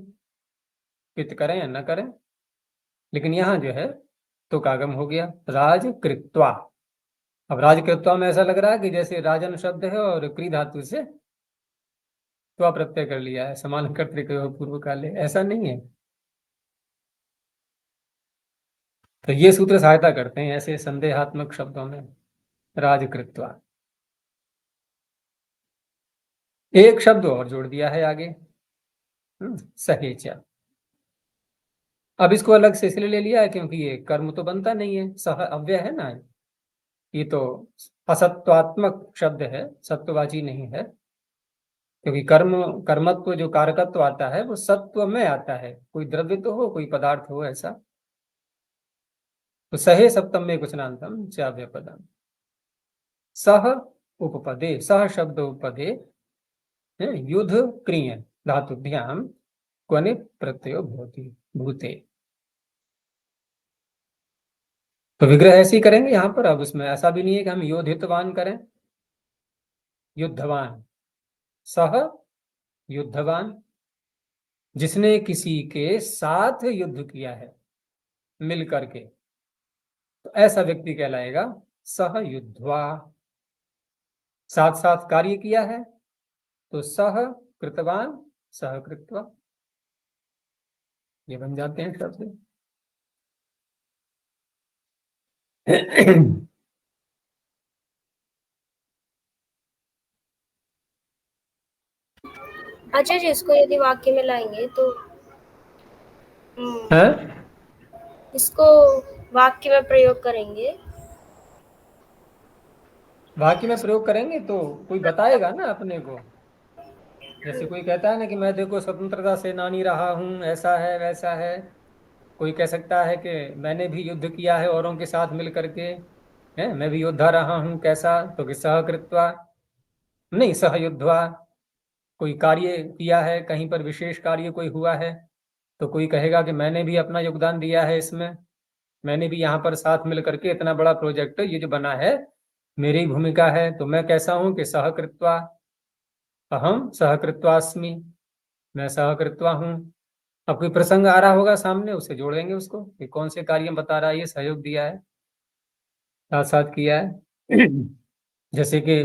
पित करें या न करें, लेकिन यहाँ जो है तुकागम हो गया राजकृत्वा। अब राजकृत्वा में ऐसा लग रहा है कि जैसे राजन शब्द है और क्री धातु से त्वा प्रत्यय कर लिया है, समान कर्तृक पूर्व काले, ऐसा नहीं है। तो ये सूत्र सहायता करते हैं ऐसे संदेहात्मक शब्दों में, राजकृत्वा। एक शब्द और जोड़ दिया है आगे, सहेचा। अब इसको अलग से इसलिए ले लिया है क्योंकि ये कर्म तो बनता नहीं है, सह अव्यय है ना, ये तो असत्वात्मक शब्द है, सत्ववाची नहीं है, क्योंकि कर्मत्व जो कारकत्व आता है वो सत्व में आता है, कोई द्रव्य तो हो, कोई पदार्थ हो ऐसा। तो सहे सप्तम में कुशनांतम चाव्य पदम, सह उपपदे, सह शब्द उपपदे युद्ध क्रिय धातुभ्याम क्वनि प्रत्ययो भवति भूते। तो विग्रह ऐसे ही करेंगे यहाँ पर। अब उसमें ऐसा भी नहीं है कि हम योधितवान करें, युद्धवान, सह युद्धवान, जिसने किसी के साथ युद्ध किया है मिल करके, तो ऐसा व्यक्ति कहलाएगा सह युद्धवा। साथ साथ कार्य किया है तो सह कृतवान, सह कृत्वा, ये बन जाते हैं शब्द। अच्छा जी, इसको यदि वाक्य में लाएंगे तो है? इसको वाक्य में प्रयोग करेंगे, वाक्य में प्रयोग करेंगे तो कोई बताएगा ना अपने को। जैसे कोई कहता है ना कि मैं देखो स्वतंत्रता सेनानी रहा हूं, ऐसा है वैसा है। कोई कह सकता है कि मैंने भी युद्ध किया है औरों के साथ मिल करके, है मैं भी योद्धा रहा हूं, कैसा, तो कि सहकृत्वा नहीं सहयुद्ध्वा। कोई कार्य किया है, कहीं पर विशेष कार्य कोई हुआ है, तो कोई कहेगा कि मैंने भी अपना योगदान दिया है इसमें, मैंने भी यहाँ पर साथ मिल करके इतना बड़ा प्रोजेक्ट ये जो बना है मेरी भूमिका है। तो मैं कैसा हूं कि सहकृत्वा, अहम सहकृत्वास्मि, मैं सहकृत्वा हूं। अब कोई प्रसंग आ रहा होगा सामने, उसे जोड़ेंगे उसको कि कौन से कार्य में बता रहा है, ये सहयोग दिया है, साथ साथ किया है। जैसे कि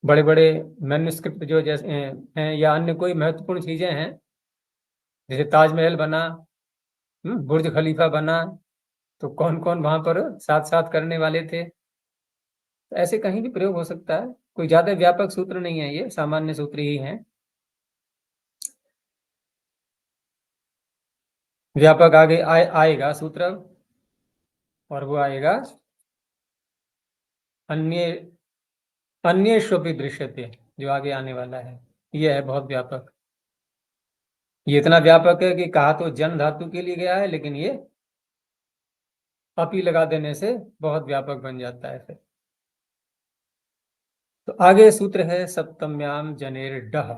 बड़े बड़े मैन्युस्क्रिप्ट जो जैसे हैं या अन्य कोई महत्वपूर्ण चीजें हैं, जैसे ताजमहल बना, बुर्ज खलीफा बना, तो कौन कौन वहां पर साथ साथ करने वाले थे। तो ऐसे कहीं भी प्रयोग हो सकता है, कोई ज्यादा व्यापक सूत्र नहीं है, ये सामान्य सूत्र ही है। व्यापक आगे आएगा सूत्र, और वो आएगा अन्य अन्येष्वपि दृश्यते, जो आगे आने वाला है। ये है बहुत व्यापक। ये इतना व्यापक है कि कहा तो जन धातु के लिए गया है, लेकिन ये अपी लगा देने से बहुत व्यापक बन जाता है फिर। तो आगे सूत्र है सप्तम्याम जनेर डह।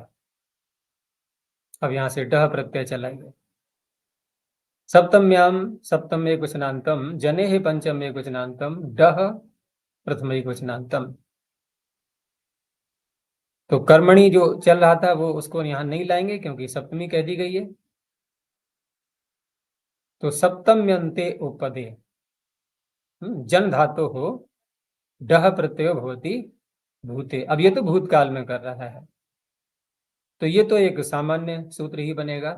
अब यहां से डह प्रत्यय चलाएंगे। सप्तम्याम, सप्तम एक वचनांतम, जने ही पंचम एक वचनांतम, डह प्रथम एक वचनांतम। तो कर्मणि जो चल रहा था वो उसको यहां नहीं लाएंगे क्योंकि सप्तमी कह दी गई है। तो सप्तम्यंते उपदे जन धातु हो डह प्रत्यय भवति भूते। अब ये तो भूतकाल में कर रहा है, तो ये तो एक सामान्य सूत्र ही बनेगा,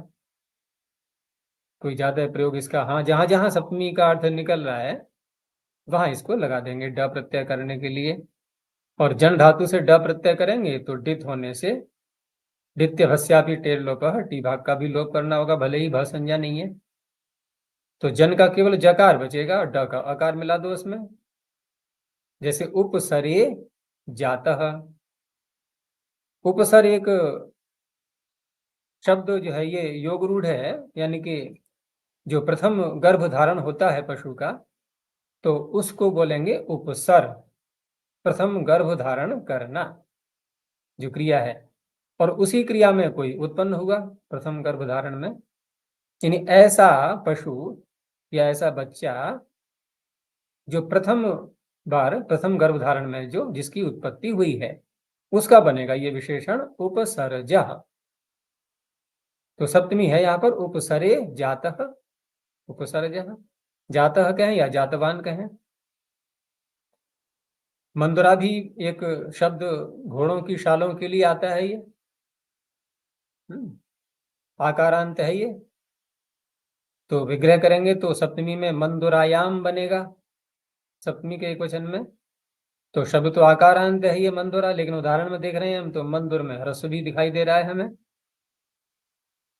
कोई ज्यादा प्रयोग इसका, हाँ जहां जहां सप्तमी का अर्थ निकल रहा है वहां इसको लगा देंगे ड प्रत्यय करने के लिए। और जन धातु से ड प्रत्यय करेंगे तो डित होने से डित्य भस्यापि टेर लोप, टी भाग का भी लोप करना होगा, भले ही भ संज्ञा नहीं है। तो जन का केवल जकार बचेगा और ड का अकार मिला दो उसमें। जैसे उपसरे जातः, उपसर एक शब्द जो है ये योग रूढ़ है, यानी कि जो प्रथम गर्भ धारण होता है पशु का, तो उसको बोलेंगे उपसर, प्रथम गर्भ धारण करना जो क्रिया है। और उसी क्रिया में कोई उत्पन्न हुआ प्रथम गर्भ धारण में, यानी ऐसा पशु या ऐसा बच्चा जो प्रथम बार प्रथम गर्भ धारण में जो जिसकी उत्पत्ति हुई है, उसका बनेगा ये विशेषण उपसर्जः। तो सप्तमी है यहाँ पर उपसरे जातः, उपसर्जः। जातः कहें या जातवान कहें। मंदुरा भी एक शब्द घोड़ों की शालों के लिए आता है, ये आकारांत है ये। तो विग्रह करेंगे तो सप्तमी में मंदुरायाम बनेगा, सप्तमी के एक वचन में। तो शब्द तो आकारांत है ये मंदुरा, लेकिन उदाहरण में देख रहे हैं हम तो मंदुर में ह्रस्व भी दिखाई दे रहा है हमें।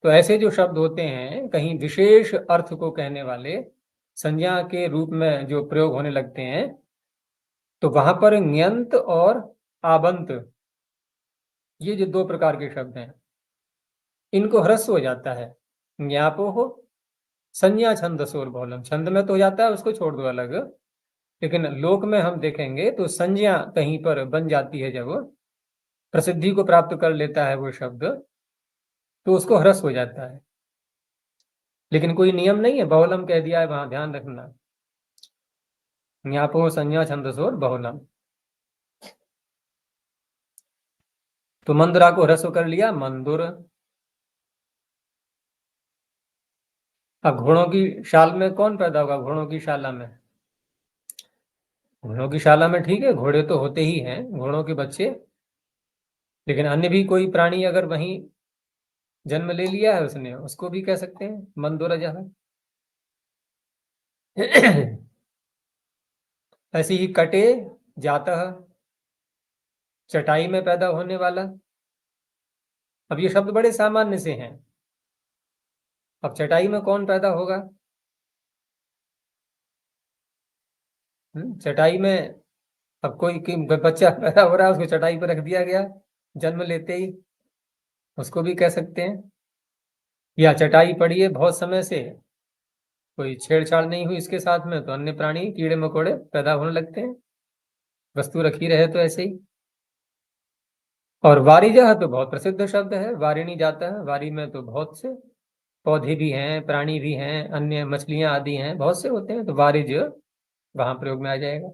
तो ऐसे जो शब्द होते हैं कहीं विशेष अर्थ को कहने वाले, संज्ञा के रूप में जो प्रयोग होने लगते हैं, तो वहां पर न्यंत और आबंत ये जो दो प्रकार के शब्द हैं, इनको ह्रस्व हो जाता है। ज्ञापो हो संज्ञा छंदसोर बहुलम, छंद में तो हो जाता है, उसको छोड़ दो अलग, लेकिन लोक में हम देखेंगे तो संज्ञा कहीं पर बन जाती है, जब प्रसिद्धि को प्राप्त कर लेता है वो शब्द, तो उसको ह्रस्व हो जाता है। लेकिन कोई नियम नहीं है, बहुलम कह दिया है वहां, ध्यान रखना। ज्ञापो संज्ञा छंदसोर बहुलम। तो मंदुरा को ह्रस्व कर लिया मंदुर। अब घोड़ों की शाल में कौन पैदा होगा? घोड़ों की शाला में, घोड़ों की शाला में ठीक है, घोड़े तो होते ही हैं, घोड़ों के बच्चे, लेकिन अन्य भी कोई प्राणी अगर वहीं जन्म ले लिया है उसने, उसको भी कह सकते हैं मंदुर जहाँ। ऐसे ही कटे जाता, चटाई में पैदा होने वाला। अब ये शब्द बड़े सामान्य से हैं। अब चटाई में कौन पैदा होगा? चटाई में अब कोई बच्चा पैदा हो रहा है, उसको चटाई पर रख दिया गया जन्म लेते ही, उसको भी कह सकते हैं। या चटाई पड़ी है बहुत समय से, कोई छेड़छाड़ नहीं हुई इसके साथ में, तो अन्य प्राणी कीड़े मकोड़े पैदा होने लगते हैं, वस्तु रखी रहे तो ऐसे ही। और वारिजह तो बहुत प्रसिद्ध शब्द है, वारिणी जाता है, वारी में तो बहुत से पौधे भी हैं, प्राणी भी हैं, अन्य मछलियां आदि हैं, बहुत से होते हैं, तो वारिज वहां प्रयोग में आ जाएगा।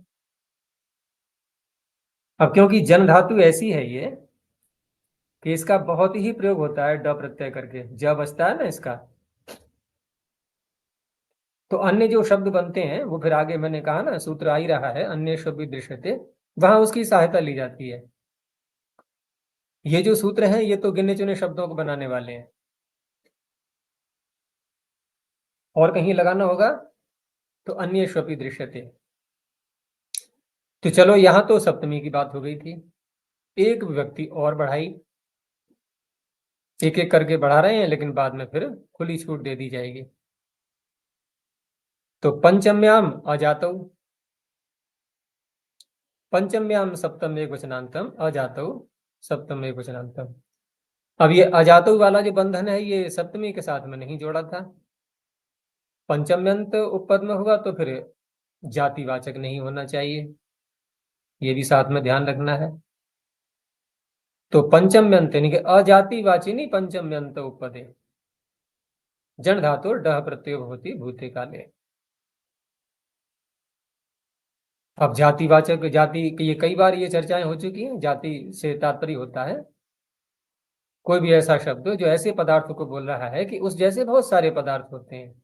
अब क्योंकि जन धातु ऐसी है ये कि इसका बहुत ही प्रयोग होता है ड प्रत्यय करके, ज बचता है ना इसका, तो अन्य जो शब्द बनते हैं वो फिर आगे मैंने कहा ना, सूत्र आ ही रहा है, अन्य शब्द दृश्यते, वहां उसकी सहायता ली जाती है। ये जो सूत्र हैं ये तो गिने चुने शब्दों को बनाने वाले हैं, और कहीं लगाना होगा तो अन्य शब्द दृश्यते। तो चलो यहां तो सप्तमी की बात हो गई थी, एक व्यक्ति और बढ़ाई, एक एक करके बढ़ा रहे हैं, लेकिन बाद में फिर खुली छूट दे दी जाएगी। तो पंचम्याम अजातौ, पंचम्याम सप्तम एक वचनांतम अजातौ सप्तम एक वचनांतम। अब ये अजातौ वाला जो बंधन है ये सप्तमी के साथ में नहीं जोड़ा था, पंचम्यंत उपपद में होगा तो फिर जातिवाचक नहीं होना चाहिए, ये भी साथ में ध्यान रखना है। तो पंचम्यंत यानी कि अजातिवाचिनी पंचम्यंत उपपदे, जन धातु डह प्रत्यय होती भूते काले। अब जातिवाचक, जाति ये कई बार ये चर्चाएं हो चुकी हैं, जाति से तात्पर्य होता है कोई भी ऐसा शब्द जो ऐसे पदार्थ को बोल रहा है कि उस जैसे बहुत सारे पदार्थ होते हैं,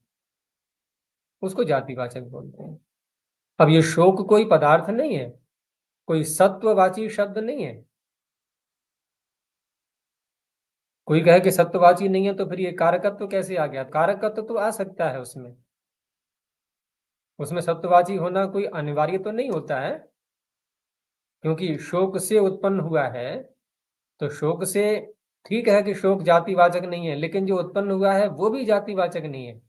उसको जातिवाचक बोलते हैं। अब ये शोक कोई पदार्थ नहीं है, कोई सत्ववाची शब्द नहीं है। कोई कहे कि सत्ववाची नहीं है तो फिर ये कारकत्व तो कैसे आ गया? कारकत्व तो आ सकता है उसमें, उसमें सत्ववाची होना कोई अनिवार्य तो नहीं होता है, क्योंकि शोक से उत्पन्न हुआ है, तो शोक से ठीक है कि शोक जातिवाचक नहीं है, लेकिन जो उत्पन्न हुआ है वो भी जातिवाचक नहीं है।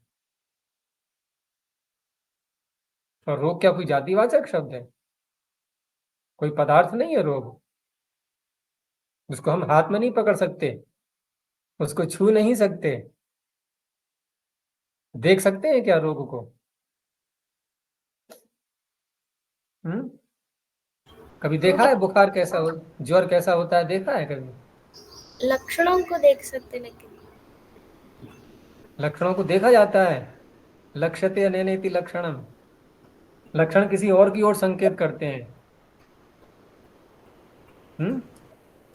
और रोग क्या कोई जातिवाचक शब्द है? कोई पदार्थ नहीं है रोग, उसको हम हाथ में नहीं पकड़ सकते, उसको छू नहीं सकते। देख सकते हैं क्या रोग को? हम्म, कभी देखा है बुखार कैसा हो, ज्वर कैसा होता है, देखा है कभी? लक्षणों को देख सकते, लेकिन लक्षणों को देखा जाता है, लक्ष्यते अनेनेति लक्षणम, लक्षण किसी और की ओर संकेत करते हैं।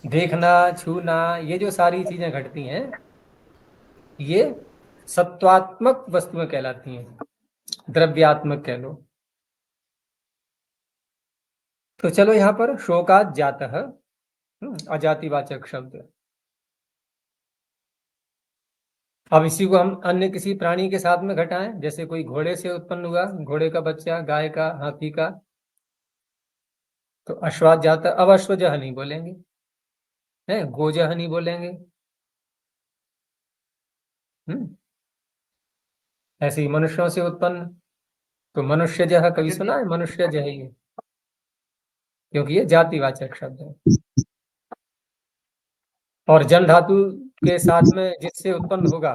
देखना, छूना, ये जो सारी चीजें घटती हैं ये सत्वात्मक वस्तुएं कहलाती हैं, द्रव्यात्मक कह लो। तो चलो यहाँ पर शोकात जातः, अजातिवाचक शब्द। अब इसी को हम अन्य किसी प्राणी के साथ में घटाएं, जैसे कोई घोड़े से उत्पन्न हुआ, घोड़े का बच्चा, गाय का, हाथी का, तो अश्वात जाता, अब अश्वजह नहीं बोलेंगे, है गोजह नहीं बोलेंगे। ऐसे ही मनुष्यों से उत्पन्न, तो मनुष्य जह कभी सुना है? मनुष्य जह ही है, क्योंकि ये जातिवाचक शब्द है। और जन धातु के साथ में जिससे उत्पन्न होगा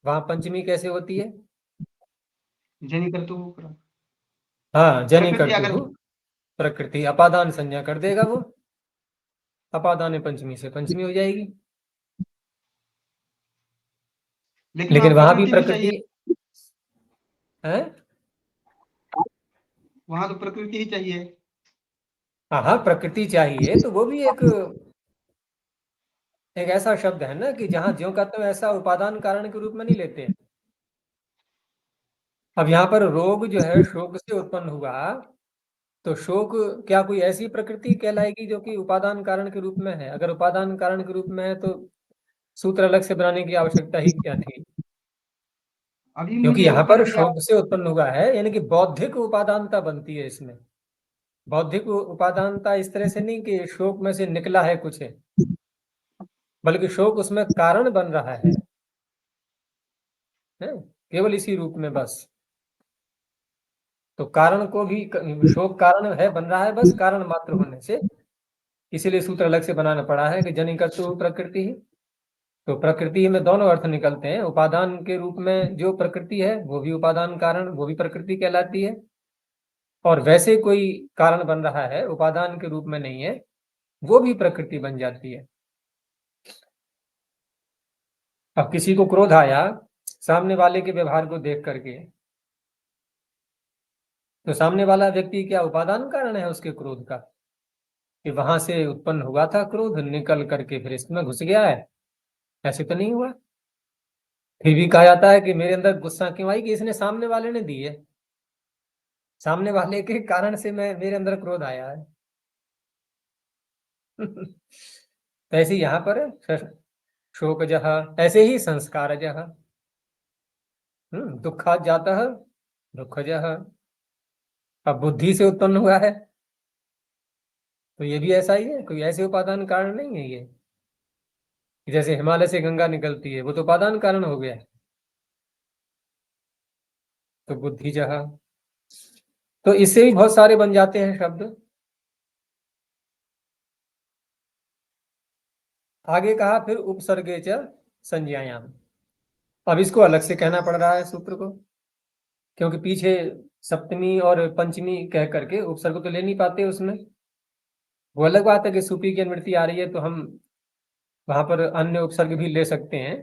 वहां पंचमी कैसे होती है? जनी कर तो हाँ, जनी प्रकृति कर्तु अगर प्रकृति, अपादान संज्ञा कर देगा वो, अपादान पंचमी से पंचमी हो जाएगी। लेकिन लेकिन वहां वहां भी प्रकृति भी प्रकृति चाहिए, है। वहां तो प्रकृति ही चाहिए। हाँ हाँ, प्रकृति चाहिए तो वो भी एक एक ऐसा शब्द है ना कि जहां ज्यों का त्यों ऐसा उपादान कारण के रूप में नहीं लेते हैं। अब यहाँ पर रोग जो है शोक से उत्पन्न हुआ, तो शोक क्या कोई ऐसी प्रकृति कहलाएगी जो कि उपादान कारण के रूप में है? अगर उपादान कारण के रूप में है तो सूत्र अलग से बनाने की आवश्यकता ही क्या थी? अभी क्योंकि मुझे यहाँ उत्तर पर दिया। शोक से उत्पन्न हुआ है, यानी कि बौद्धिक उपादानता बनती है इसमें। बौद्धिक उपादानता इस तरह से नहीं कि शोक में से निकला है कुछ है, बल्कि शोक उसमें कारण बन रहा है केवल इसी रूप में बस। तो कारण को भी शोक कारण है, बन रहा है बस कारण मात्र होने से, इसीलिए सूत्र अलग से बनाना पड़ा है कि जनिकर्तु प्रकृति ही। तो प्रकृति में दोनों अर्थ निकलते हैं, उपादान के रूप में जो प्रकृति है वो भी उपादान कारण, वो भी प्रकृति कहलाती है, और वैसे कोई कारण बन रहा है उपादान के रूप में नहीं है, वो भी प्रकृति बन जाती है। अब किसी को क्रोध आया सामने वाले के व्यवहार को देख करके, तो सामने वाला व्यक्ति क्या उपादान कारण है उसके क्रोध का, कि वहां से उत्पन्न हुआ था क्रोध, निकल करके फिर इसमें घुस गया है? ऐसे तो नहीं हुआ। फिर भी कहा जाता है कि मेरे अंदर गुस्सा क्यों आई, कि इसने सामने वाले ने दी है, सामने वाले के कारण से मैं मेरे अंदर क्रोध आया है। तो ऐसे यहाँ पर शोक जह, ऐसे ही संस्कार जह, दुखा जाता दुख जह। अब बुद्धि से उत्पन्न हुआ है तो ये भी ऐसा ही है, कोई ऐसे उपादान कारण नहीं है ये। जैसे हिमालय से गंगा निकलती है वो तो उपादान कारण हो गया, तो बुद्धि जहा। तो इससे भी बहुत सारे बन जाते हैं शब्द। आगे कहा फिर उपसर्गे च संज्ञायाम। अब इसको अलग से कहना पड़ रहा है सूत्र को, क्योंकि पीछे सप्तमी और पंचमी कह करके उपसर्ग तो ले नहीं पाते उसमें। वो अलग बात है कि सुपी की अनुवृत्ति आ रही है तो हम वहां पर अन्य उपसर्ग भी ले सकते हैं,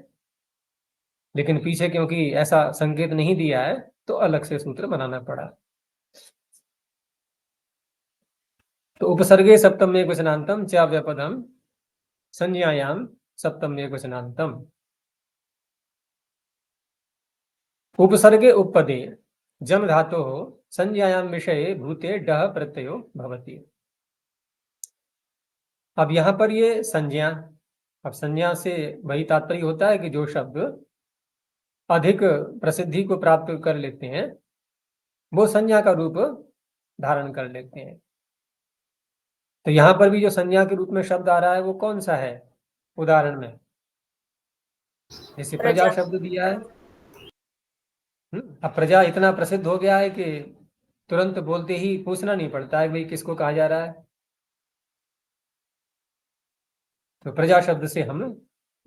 लेकिन पीछे क्योंकि ऐसा संकेत नहीं दिया है तो अलग से सूत्र बनाना पड़ा। तो उपसर्गे सप्तम एक वचनांतम च व्यपदम संज्ञायाम सप्तम एक वचनांतम। उपसर्गे उपपदे जम धातो संज्ञायाम विषये भूते डह प्रत्ययो भवति। अब यहाँ पर ये संज्ञा, अब संज्ञा से वही तात्पर्य होता है कि जो शब्द अधिक प्रसिद्धि को प्राप्त कर लेते हैं वो संज्ञा का रूप धारण कर लेते हैं। तो यहाँ पर भी जो संज्ञा के रूप में शब्द आ रहा है वो कौन सा है? उदाहरण में जैसे प्रजा प्रजा। शब्द दिया है। अब प्रजा इतना प्रसिद्ध हो गया है कि तुरंत बोलते ही पूछना नहीं पड़ता है भाई किसको कहा जा रहा है। तो प्रजा शब्द से हम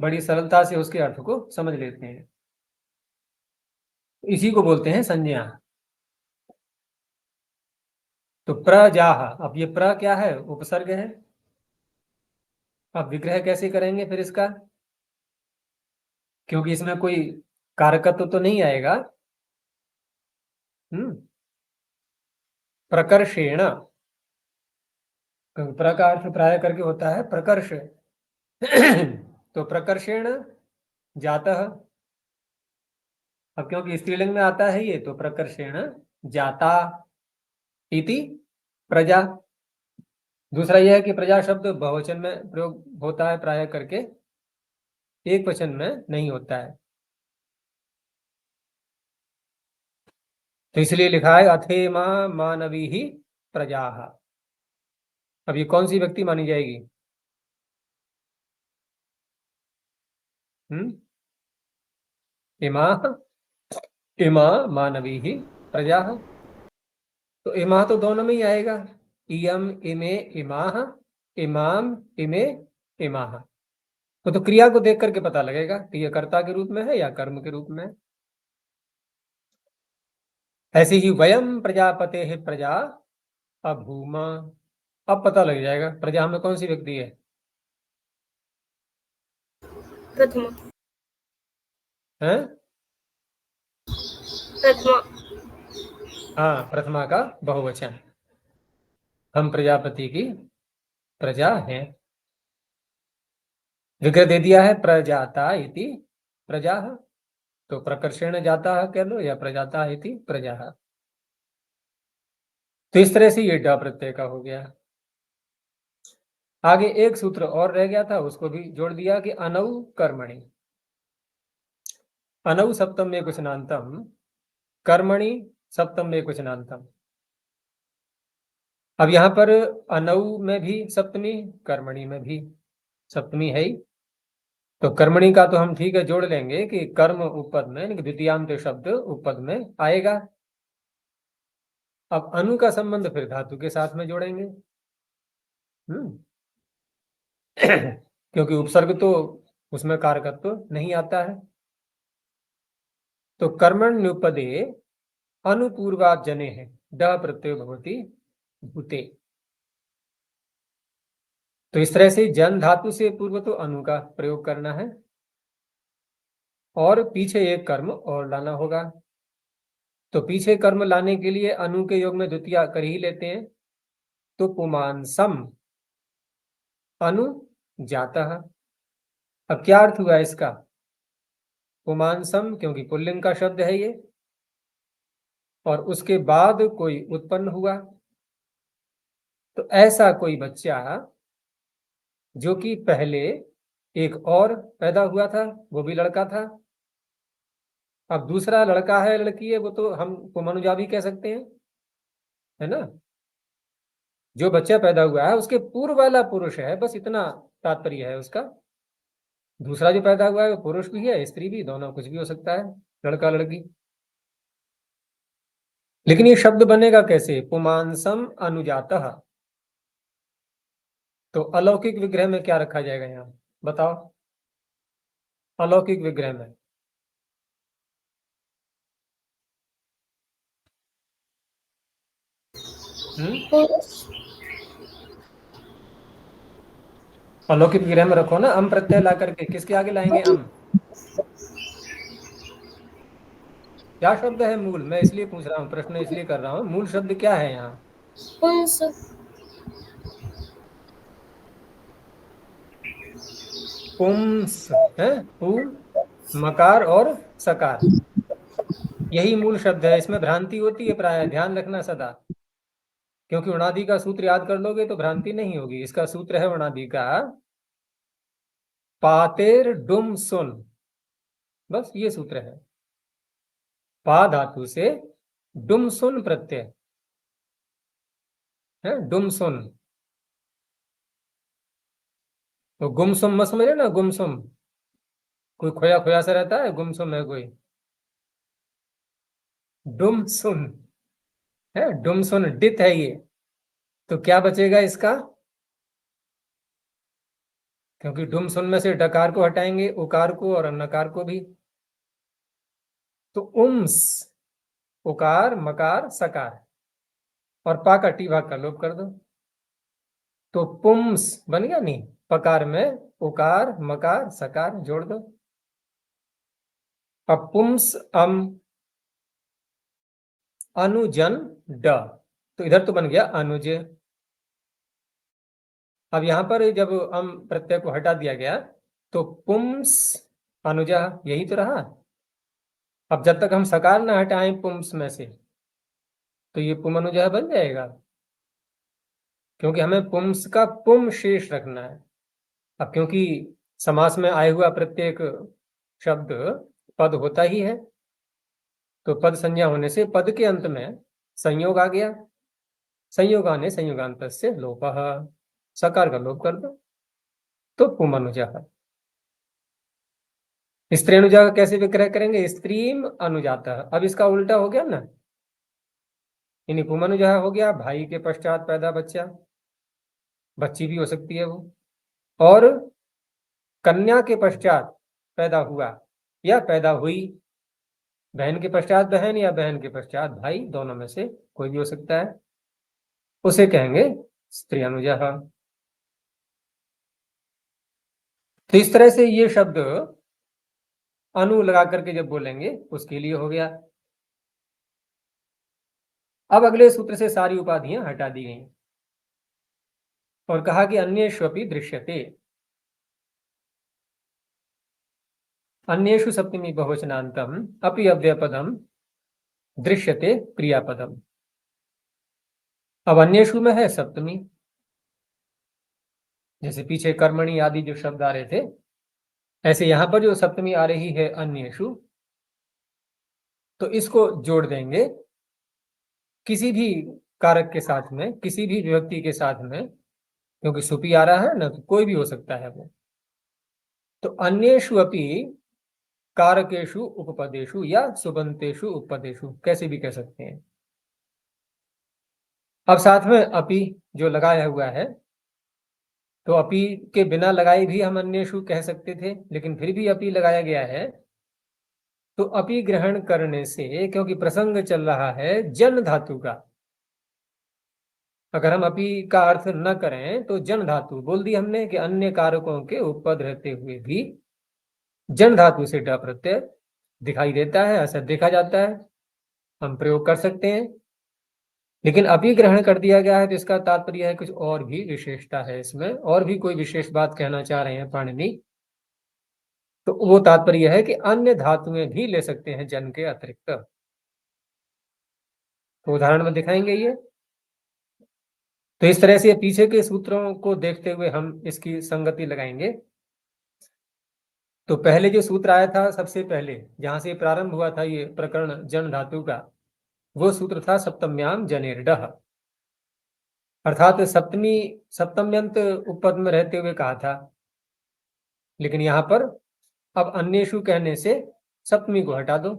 बड़ी सरलता से उसके अर्थ को समझ लेते हैं, इसी को बोलते हैं संज्ञा। तो प्रजाह, अब ये प्र क्या है? उपसर्ग है। अब विग्रह कैसे करेंगे फिर इसका? क्योंकि इसमें कोई कारकत्व तो नहीं आएगा। प्रकर्षेण, प्र का अर्थ प्राय करके होता है प्रकर्ष। तो प्रकर्षेण जातः, अब क्योंकि स्त्रीलिंग में आता है ये तो प्रकर्षेण जाता इति प्रजा। दूसरा यह है कि प्रजा शब्द बहुवचन में प्रयोग होता है प्राय करके, एक वचन में नहीं होता है। तो इसलिए लिखा है अथेमा मानवी ही प्रजा। अब ये कौन सी व्यक्ति मानी जाएगी? इमा, इमा मानवी ही प्रजा। तो इमा तो दोनों में ही आएगा, इयम इमे इमा, इमाम इमे इमा। तो क्रिया को देख करके पता लगेगा कि ये कर्ता के रूप में है या कर्म के रूप में है। ऐसे ही वयम प्रजापते है प्रजा अभूमा, अब पता लग जाएगा प्रजा में कौन सी व्यक्ति है। प्रथमा। हैं? प्रथमा। हाँ, प्रथमा का बहुवचन। हम प्रजापति की प्रजा है। विग्रह दे दिया है प्रजाता इति प्रजा, तो प्रकर्षेण जाता कह लो या प्रजाता इति प्रजा। तो इस तरह से ये ड प्रत्यय का हो गया। आगे एक सूत्र और रह गया था, उसको भी जोड़ दिया कि अनौ कर्मणि, अनौ सप्तम में कुशनांतम, कर्मणि सप्तम में कुशनांतम। अब यहां पर अनौ में भी सप्तमी, कर्मणि में भी सप्तमी है ही, तो कर्मणि का तो हम ठीक है जोड़ लेंगे कि कर्म उपपद में, द्वितीयांत शब्द उपपद में आएगा। अब अनु का संबंध फिर धातु के साथ में जोड़ेंगे। क्योंकि उपसर्ग तो उसमें कारकत्व नहीं आता है। तो कर्मण्युपदे अनुपूर्वात जने है ड प्रत्यय भवति भूते। तो इस तरह से जन धातु से पूर्व तो अनु का प्रयोग करना है और पीछे एक कर्म और लाना होगा। तो पीछे कर्म लाने के लिए अनु के योग में द्वितीया कर ही लेते हैं। तो पुमांसम अनु जाता। अब क्या अर्थ हुआ इसका? पुमांसम क्योंकि पुल्लिंग का शब्द है ये, और उसके बाद कोई उत्पन्न हुआ, तो ऐसा कोई बच्चा जो कि पहले एक और पैदा हुआ था, वो भी लड़का था, अब दूसरा लड़का है लड़की है, वो तो हम पुमनुजा भी कह सकते हैं, है ना। जो बच्चा पैदा हुआ है उसके पूर्व वाला पुरुष है, बस इतना तात्पर्य है उसका। दूसरा जो पैदा हुआ है वो पुरुष भी है स्त्री भी, दोनों कुछ भी हो सकता है, लड़का लड़की। लेकिन ये शब्द बनेगा कैसे? पुमांसम अनुजातः। तो अलौकिक विग्रह में क्या रखा जाएगा यहाँ बताओ? अलौकिक विग्रह में पुरुष। अलौकिक विग्रह में रखो ना, अम प्रत्यय ला करके किसके आगे लाएंगे? अम। क्या शब्द है मूल? मैं इसलिए पूछ रहा हूँ, प्रश्न इसलिए कर रहा हूँ, मूल शब्द क्या है यहाँ? पुंस। पुंस है, पु मकार और सकार, यही मूल शब्द है। इसमें भ्रांति होती है प्राय, ध्यान रखना सदा, क्योंकि उणादि का सूत्र याद कर लोगे तो भ्रांति नहीं होगी। इसका सूत्र है उणादि का पातेर डुम सुन, बस ये सूत्र है। पा धातु से डुम सुन प्रत्यय है, डुम सुन। तो गुमसुम मत समझे ना, गुमसुम कोई खोया खोया सा रहता है, गुमसुम है कोई। डुम सुन है, डुम सुन डित है ये। तो क्या बचेगा इसका? क्योंकि डुम सुन में से डकार को हटाएंगे, उकार को और नकार को भी, तो उम्स उकार मकार सकार, और पा का टी भाग का लोप कर दो, तो पुम्स बन गया। नहीं, पकार में उकार मकार सकार जोड़ दो। अब पुम्स अम अनुजन ड, तो इधर तो बन गया अनुज। अब यहां पर जब अम प्रत्यय को हटा दिया गया तो पुम्स अनुजा, यही तो रहा। अब जब तक हम सकार ना हटाएं पुम्स में से, तो ये पुम अनुजा बन जाएगा, क्योंकि हमें पुम्स का पुम शेष रखना है। अब क्योंकि समास में आए हुआ प्रत्येक शब्द पद होता ही है, तो पद संज्ञा होने से पद के अंत में संयोग आ गया, संयोग आने संयोगांत से लोपः, सकार का लोप कर दो, तो पुमनुजा। स्त्री अनुजा का कैसे विग्रह करेंगे? स्त्रीम अनुजाता। अब इसका उल्टा हो गया ना, यानी पुमनुजा हो गया भाई के पश्चात पैदा बच्चा, बच्ची भी हो सकती है वो, और कन्या के पश्चात पैदा हुआ या पैदा हुई, बहन के पश्चात बहन या बहन के पश्चात भाई, दोनों में से कोई भी हो सकता है, उसे कहेंगे स्त्री अनुजः। तो इस तरह से ये शब्द अनु लगा करके जब बोलेंगे उसके लिए हो गया। अब अगले सूत्र से सारी उपाधियां हटा दी गई और कहा कि अन्येष्वपि दृश्यते। अन्येषु सप्तमी बहुवचनान्तम अपि अव्ययपदम दृश्यते क्रियापदम। अब अन्येषु में है सप्तमी, जैसे पीछे कर्मणि आदि जो शब्द आ रहे थे, ऐसे यहां पर जो सप्तमी आ रही है अन्येषु, तो इसको जोड़ देंगे किसी भी कारक के साथ में, किसी भी विभक्ति के साथ में, क्योंकि सुपी आ रहा है ना, तो कोई भी हो सकता है वो। तो अन्येषु अपि कारकेषु उपपदेषु या सुबंतेषु उपपदेषु, कैसे भी कह सकते हैं। अब साथ में अपि जो लगाया हुआ है, तो अपि के बिना लगाए भी हम अन्येषु कह सकते थे, लेकिन फिर भी अपि लगाया गया है। तो अपि ग्रहण करने से, क्योंकि प्रसंग चल रहा है जन धातु का, अगर हम अपि का अर्थ न करें तो जन धातु बोल दी हमने कि अन्य कारकों के उपपद रहते हुए भी जन धातु से ड प्रत्यय दिखाई देता है, ऐसा देखा जाता है, हम प्रयोग कर सकते हैं। लेकिन अपि ग्रहण कर दिया गया है तो इसका तात्पर्य है कुछ और भी विशेषता है इसमें, और भी कोई विशेष बात कहना चाह रहे हैं पाणिनि। तो वो तात्पर्य है कि अन्य धातुएं भी ले सकते हैं जन के अतिरिक्त। तो उदाहरण में दिखाएंगे ये। तो इस तरह से पीछे के सूत्रों को देखते हुए हम इसकी संगति लगाएंगे। तो पहले जो सूत्र आया था, सबसे पहले जहां से प्रारंभ हुआ था ये प्रकरण जन धातु का, वो सूत्र था सप्तम्याम जनेर्डः, अर्थात सप्तमी सप्तम्यंत उपपद में रहते हुए कहा था। लेकिन यहां पर अब अन्येषु कहने से सप्तमी को हटा दो,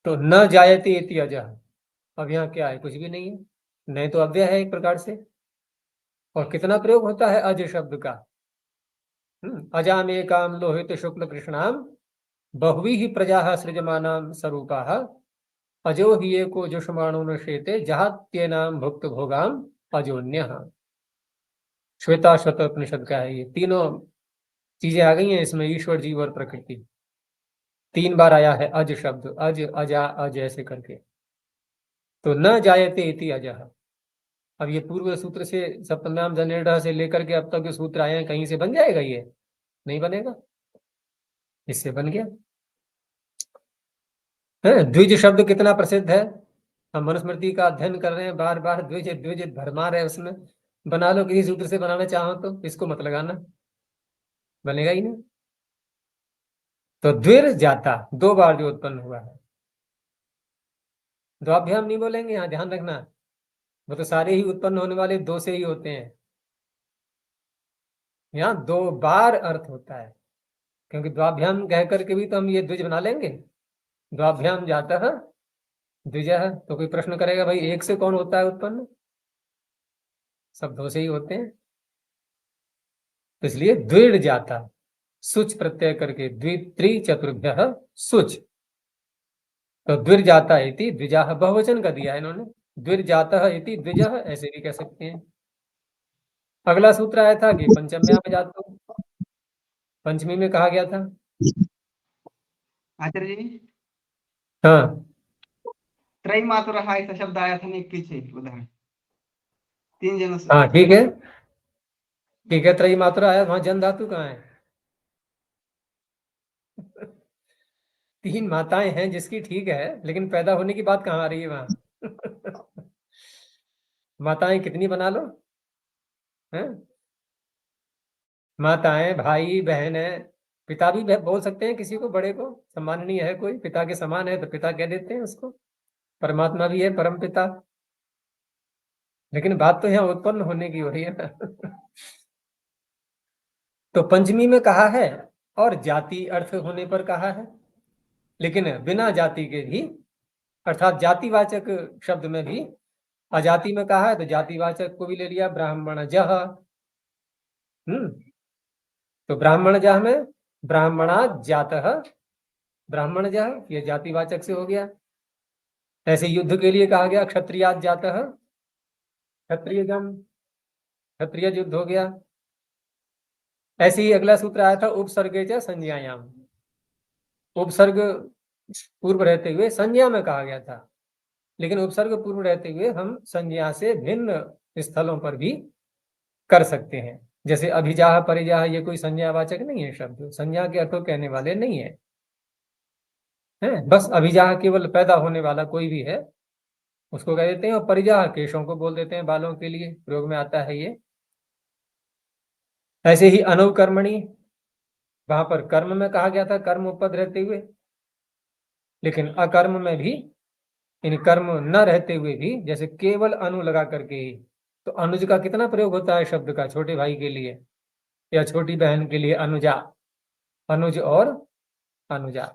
तो न जायते इति अजः। अब यहाँ क्या है, कुछ भी नहीं है, नहीं तो अव्यय है एक प्रकार से। और कितना प्रयोग होता है अज शब्द का, अजाम एकाम लोहित शुक्ल कृष्णाम बहुवी ही प्रजा सृजमानाम स्वरूपाः अजो ही एको जुषमाणो न शेते जहात्येनाम भुक्त भोगाम अजोन्यः। श्वेता श्वेत उपनिषद का है ये। तीनों चीजें आ गई हैं इसमें, ईश्वर जीव और प्रकृति। 3 बार आया है अज शब्द, अज अजा अज ऐसे करके। तो न जायते इति अजः। अब ये पूर्व सूत्र से सप्तम्याम जनेर्डः से लेकर के अब तक जो सूत्र आए हैं, कहीं से बन जाएगा ये? नहीं बनेगा। इससे बन गया है। द्विज शब्द कितना प्रसिद्ध है, हम मनुस्मृति का अध्ययन कर रहे हैं, बार बार द्विज द्विज भरमार है उसमें। बना लो, किसी सूत्र से बनाना चाहो तो इसको मत लगाना, बनेगा ही नहीं। तो द्विर जाता 2 बार जो उत्पन्न हुआ है, द्वाभ्याम नहीं बोलेंगे यहाँ, ध्यान रखना। वो तो सारे ही उत्पन्न होने वाले 2 से ही होते हैं। यहाँ 2 बार अर्थ होता है, क्योंकि द्वाभ्याम कह करके भी तो हम ये द्विज बना लेंगे। द्वाभ्याम जाता है द्विज है, तो कोई प्रश्न करेगा भाई एक से कौन होता है उत्पन्न? सब 2 से ही होते हैं। तो इसलिए द्विड़ जाता, सुच प्रत्यय करके द्वित्री चतुर्भ्यः सुच। तो द्विर जाता इति द्विजाः, बहुवचन का दिया है इन्होंने, द्विर जातः इति द्विजः, ऐसे भी कह सकते हैं। अगला सूत्र आया था कि पंचम्याम जातो, पंचमी में कहा गया था। आचार्य जी, हाँ त्रैमातुरः ऐसा शब्द आया था ना एक पीछे उदाहरण, 3 जनों से। हाँ ठीक है, ठीक है, त्रयी मात्रा आया, वहां जन धातु कहाँ है? 3 माताएं हैं जिसकी, ठीक है, लेकिन पैदा होने की बात कहाँ आ रही है वहां? माताएं कितनी बना लो, हैं? माताएं, भाई, बहन है, पिता भी बोल सकते हैं किसी को, बड़े को, सम्माननीय है कोई, पिता के समान है तो पिता कह देते हैं उसको। परमात्मा भी है परम पिता। लेकिन बात तो यहाँ उत्पन्न होने की हो रही है ना। तो पंचमी में कहा है और जाति अर्थ होने पर कहा है, लेकिन बिना जाति के भी, अर्थात जातिवाचक शब्द में भी अजाति में कहा है तो जातिवाचक को भी ले लिया, ब्राह्मण जह। तो ब्राह्मण जह में ब्राह्मणा जातः, ब्राह्मण जह ये जातिवाचक से हो गया। ऐसे युद्ध के लिए कहा गया क्षत्रियात जातः, क्षत्रिय जम, क्षत्रिय युद्ध हो गया। ऐसे ही अगला सूत्र आया था उपसर्गे च संज्ञायाम, उपसर्ग पूर्व रहते हुए संज्ञा में कहा गया था, लेकिन उपसर्ग पूर्व रहते हुए हम संज्ञा से भिन्न स्थलों पर भी कर सकते हैं। जैसे अभिजाह परिजाह ये कोई संज्ञावाचक नहीं है शब्द, संज्ञा के अर्थों कहने वाले नहीं है, बस अभिजाह केवल पैदा होने वाला कोई भी है उसको कह देते हैं, और परिजाह केशों को बोल देते हैं, बालों के लिए प्रयोग में आता है ये। ऐसे ही अनुकर्मणी, वहां पर कर्म में कहा गया था कर्म उपपद रहते हुए, लेकिन अकर्म में भी इन कर्म न रहते हुए भी, जैसे केवल अनु लगा करके ही, तो अनुज का कितना प्रयोग होता है शब्द का, छोटे भाई के लिए या छोटी बहन के लिए अनुजा, अनुज और अनुजा।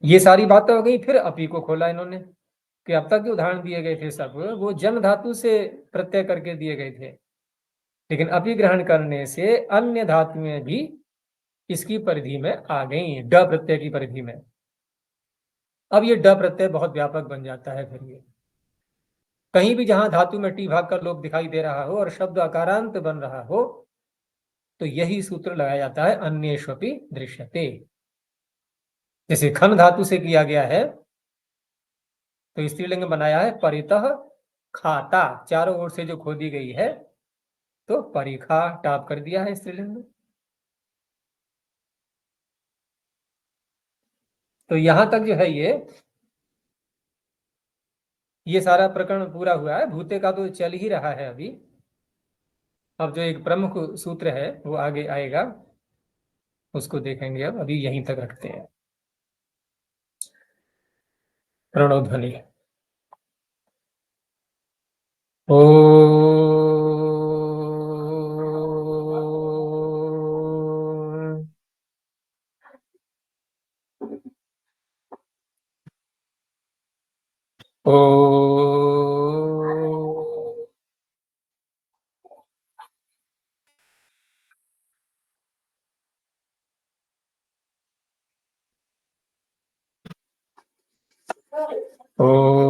ये सारी बातें हो गई। फिर अपी को खोला इन्होंने कि अब तक जो उदाहरण दिए गए थे सब वो जन धातु से प्रत्यय करके दिए गए थे, लेकिन अपी ग्रहण करने से अन्य धातुएं भी इसकी परिधि में आ गई, ड प्रत्यय की परिधि में। अब ये ड प्रत्यय बहुत व्यापक बन जाता है। फिर ये कहीं भी जहां धातु में टी भाग का लोप दिखाई दे रहा हो और शब्द अकारांत बन रहा हो, तो यही सूत्र लगाया जाता है अन्येष्वपि दृश्यते। जैसे खन धातु से किया गया है तो स्त्रीलिंग बनाया है परितः खाता, चारों ओर से जो खोदी गई है तो परिखा टाप कर दिया है स्त्रीलिंग में। तो यहां तक जो है ये सारा प्रकरण पूरा हुआ है। भूते का तो चल ही रहा है अभी। अब जो एक प्रमुख सूत्र है वो आगे आएगा, उसको देखेंगे। अब अभी यहीं तक रखते हैं। प्रणोध्वनि। ओ ओ